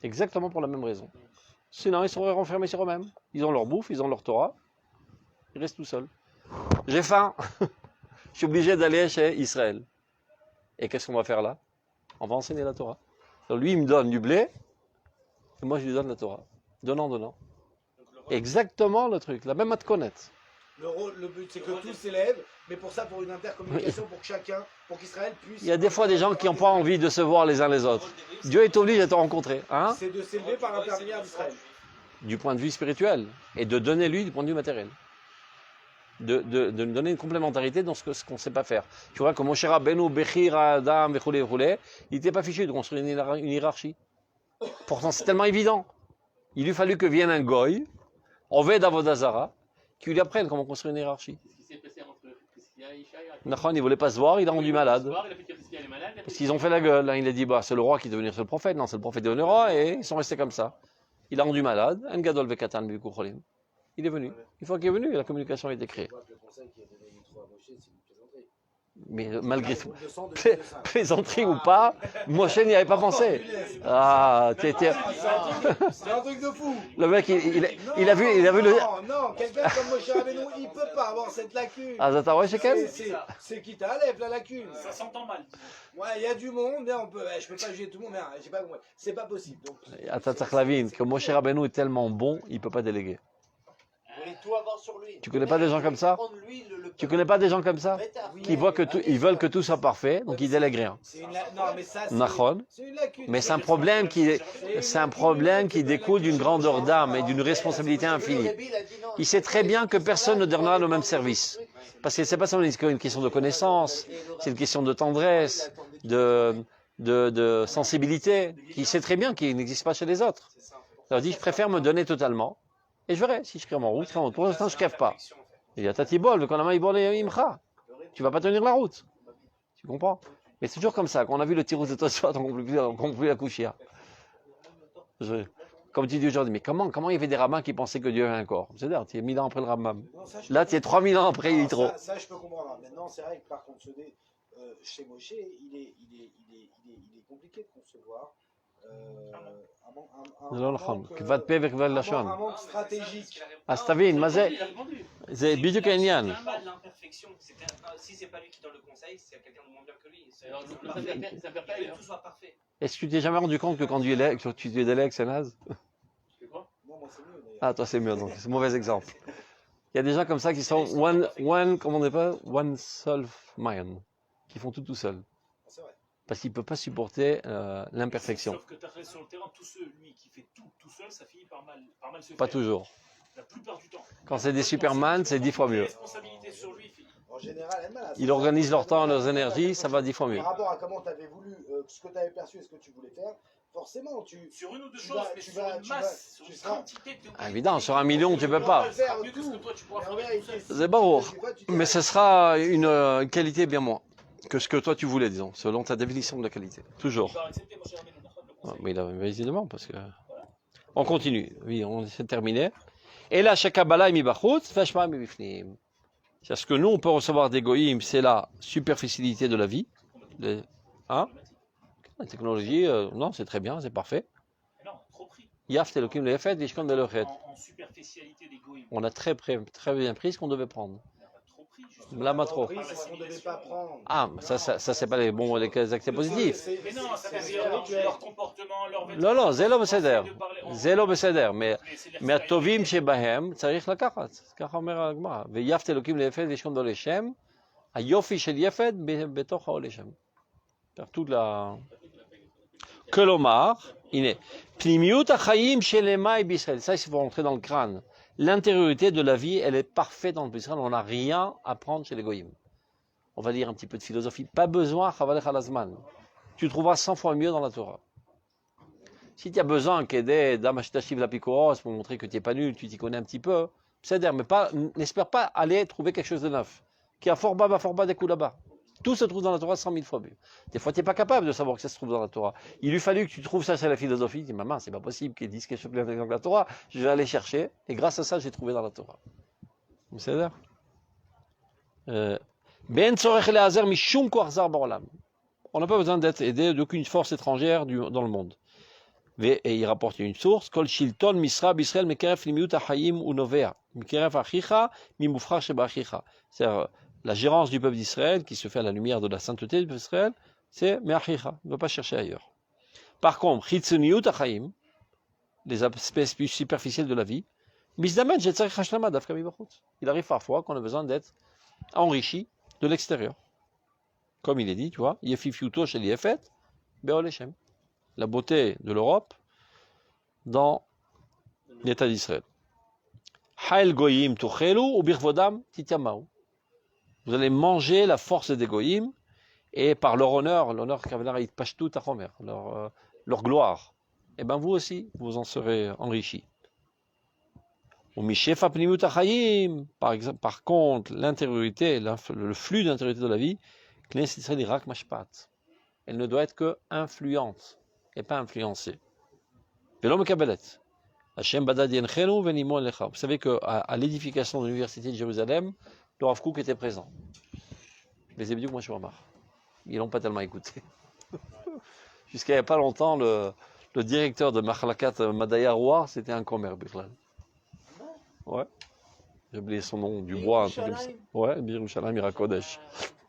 Exactement pour la même raison. Sinon, ils seraient renfermés sur eux-mêmes. Ils ont leur bouffe, ils ont leur Torah. Ils restent tout seuls. J'ai faim. Je suis obligé d'aller chez Israël. Et qu'est-ce qu'on va faire là? On va enseigner la Torah. Donc lui, il me donne du blé, et moi, je lui donne la Torah. Donnant. Exactement le truc, la même matkonet. Le but, c'est que tous s'élèvent, mais pour ça, pour une intercommunication, pour que chacun, pour qu'Israël puisse... Il y a des fois des gens qui n'ont pas envie de se voir les uns les autres. Dieu est obligé de te rencontrer. Hein? C'est de s'élever par l'intermédiaire d'Israël. Du point de vue spirituel, et de donner lui du point de vue matériel. De nous donner une complémentarité dans ce qu'on ne sait pas faire. Tu vois, comme Moshe Rabbeinu, Bechir, Adam, il n'était pas fichu de construire une hiérarchie. Pourtant, c'est tellement évident. Il lui fallu que vienne un goy, Oved Avodazara, qui lui apprenne comment construire une hiérarchie. Nachon, il ne voulait pas se voir, il a rendu malade. Parce qu'ils ont fait la gueule. Il a dit, c'est le roi qui est devenu le prophète. Non, c'est le prophète devenu roi, et ils sont restés comme ça. Il a rendu malade. Un gadol vekatan bikucholim. Il est venu. Une fois qu'il est venu, la communication a été créée. Mais malgré tout, Groupe de 100, 2 pla- de 5. plaisanterie ou pas, Moshe n'y avait pas pensé. Ah, C'est un truc de fou. le mec, il a vu le. Non, quelqu'un comme Moshe Rabbeinu, il ne peut pas avoir cette lacune. Ah, ça t'a ouais, chez quel? C'est qui t'enlève la lacune. Ça s'entend mal. Ouais, il y a du monde, mais je peux pas juger tout le monde, mais j'ai pas compris. C'est pas possible. Donc, Attends, Tzachlavine, que Moshe Rabbeinu est tellement bon, il ne peut pas déléguer. Vous voulez tout avoir sur lui. Tu connais pas des gens comme ça? Tu connais pas des gens comme ça? Qui voient que tout, ils veulent que tout soit parfait, donc ils délèguent rien. non, mais ça, Nachon. c'est une lacune. Mais c'est un problème qui découle d'une grandeur d'âme et d'une responsabilité infinie. Il sait très bien que personne ne donnera le même service. Parce que c'est pas seulement une question de connaissance, c'est une question de tendresse, de sensibilité, qui sait très bien qu'il n'existe pas chez les autres. Alors il dit, je préfère me donner totalement, et je verrai, si je crée mon route, pour l'instant je ne crève pas. Il y a Tatibol, le Konama et Imcha. Tu vas pas tenir la route. Tu comprends? Mais c'est toujours comme ça. Quand on a vu le tirous de Tosfot, on ne comprend plus la couchia. Comme tu dis aujourd'hui, mais comment il y avait des rabbins qui pensaient que Dieu avait un corps? C'est-à-dire, tu es 1000 ans après le rabbin. Là, tu es 3000 ans après Yitro. Ça, je peux comprendre. Maintenant, c'est vrai que par contre, chez Moshe, il est compliqué de concevoir. זה לא נכון, כבד פה וכבד לשון. Un manque stratégique. אז תבין, מה זה? זה בדיוק העניין. Si c'est pas lui qui donne le conseil, c'est quelqu'un de moins bien que lui. Ça perd pas, Il veut que tout soit parfait. Est-ce que tu t'es jamais rendu compte que quand tu délègues, c'est naze? Non, moi, c'est mieux. D'ailleurs. Ah, toi, c'est mieux, donc c'est un mauvais exemple. Il y a des gens comme ça qui sont comment on dit pas? One self mind, qui font tout seul. C'est vrai. Parce qu'il ne peut pas supporter l'imperfection. Sauf que tu as sur le terrain, tout lui qui fait tout seul, ça finit par mal se faire. Pas toujours. La plupart du temps. Quand c'est des Superman, c'est 10 fois mieux. Responsabilité sur lui. En général, elle m'a. Ils organisent leur temps, leurs énergies, ça va 10 fois mieux. Par rapport à comment tu avais voulu, ce que tu avais perçu et ce que tu voulais faire, forcément, Sur une ou deux tu choses, vas- mais tu sur vas- une tu masse, vas- sur tu une seras- quantité de... Ah, évidemment, sur 1 million, tu ne peux pas. faire mieux que ce que toi tu pourras faire tout seul. C'est barour. Mais ce sera une qualité bien moins que ce que toi tu voulais, disons, selon ta définition de la qualité. Toujours. Tu vas accepter, mon cher ami, le Ah, conseil. mais il a évidemment, parce que. On continue. Oui, on s'est terminé. Et là, Shakabala mi bachut, fashma mi bifnim. C'est ce que nous, on peut recevoir des goïms, c'est la superficialité de la vie. Hein? La technologie, non, c'est très bien, c'est parfait. Non, trop pris. Yaf telokim lefet, vishkon belochet. En superficialité des goïms. On a très bien pris ce qu'on devait prendre. On a trop pris, justement. Là, trop. c'est ce qu'on ne devait pas prendre. Ah, ça c'est pas les accès positifs. Mais non, ça veut dire leur comportement, leur vêtements. לא, לא, זה לא בסדר. de parler en- זה לא בסדר. c'est מהטובים שבהם צריך לקחת. ככה אומר הגמרא. ויפת אלוקים ליפת וישכון בו לשם. היופי של יפת בתוך האו לשם. toute la... כלומר, הנה, פנימיות החיים שלמה בישראל. Ça, il faut rentrer dans le crâne. L'intériorité de la vie, elle est parfaite dans le Israël. On n'a rien à prendre chez les goïms. On va dire un petit peu de philosophie. Pas besoin, chavalech alazman. Tu trouveras 100 fois mieux dans la Torah. Si tu as besoin qu'aider Damashitashiv la Pikoros pour montrer que tu n'es pas nul, tu t'y connais un petit peu, c'est-à-dire, mais n'espère pas aller trouver quelque chose de neuf. Qui a fort bas des coups là-bas. Tout se trouve dans la Torah 100 000 fois mieux. Des fois, tu n'es pas capable de savoir que ça se trouve dans la Torah. Il lui fallu que tu trouves ça chez la philosophie. Tu dis, maman, c'est pas possible qu'ils disent quelque chose de plus intelligent que la Torah. Je vais aller chercher. Et grâce à ça, j'ai trouvé dans la Torah. C'est-à-dire on n'a pas besoin d'être aidé d'aucune force étrangère dans le monde. Et il rapporte une source, Kol Shilton Misra Bisrael Mekeref Limiut Achayim Unovea, Mekeref Achicha Mimufrach Sheba Achicha. C'est-à-dire la gérance du peuple d'Israël qui se fait à la lumière de la sainteté du peuple d'Israël, c'est Meachicha, il ne va pas chercher ailleurs. Par contre, Chitzuniut Achayim, les aspects plus superficiels de la vie, Misdamen Jetzarich Hashlama Dafka Mibachut. Il arrive parfois qu'on a besoin d'être enrichi de l'extérieur. Comme il est dit, tu vois, Yefifiuto Shel Yefet, Be'olechem. La beauté de l'Europe dans l'État d'Israël. Haïl goyim tuchelu ou birvodam titiamaou. Vous allez manger la force des goyim et par leur honneur kavelar pashtu tachomer, leur gloire. Et bien vous aussi, vous en serez enrichis. Ou mishefa pnimut achayim, par contre, l'intériorité, le flux d'intériorité de la vie, Knesset Israël rak mashpat. Elle ne doit être que influente et pas influencée. Velo mekabelet. Hashem badad yenchenu venimon lecha. Vous savez qu'à l'édification de l'université de Jérusalem, le Rav Kook était présent. Mais c'est bien que moi je suis en Ils l'ont pas tellement écouté. Jusqu'à il n'y a pas longtemps, le directeur de Mahlakat Madaya Roar, c'était un Comer Birlal. Ouais. J'ai oublié son nom, Dubois, un truc comme ça. Ouais, Bir Yerushalayim Irakodesh.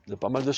Il y a pas mal de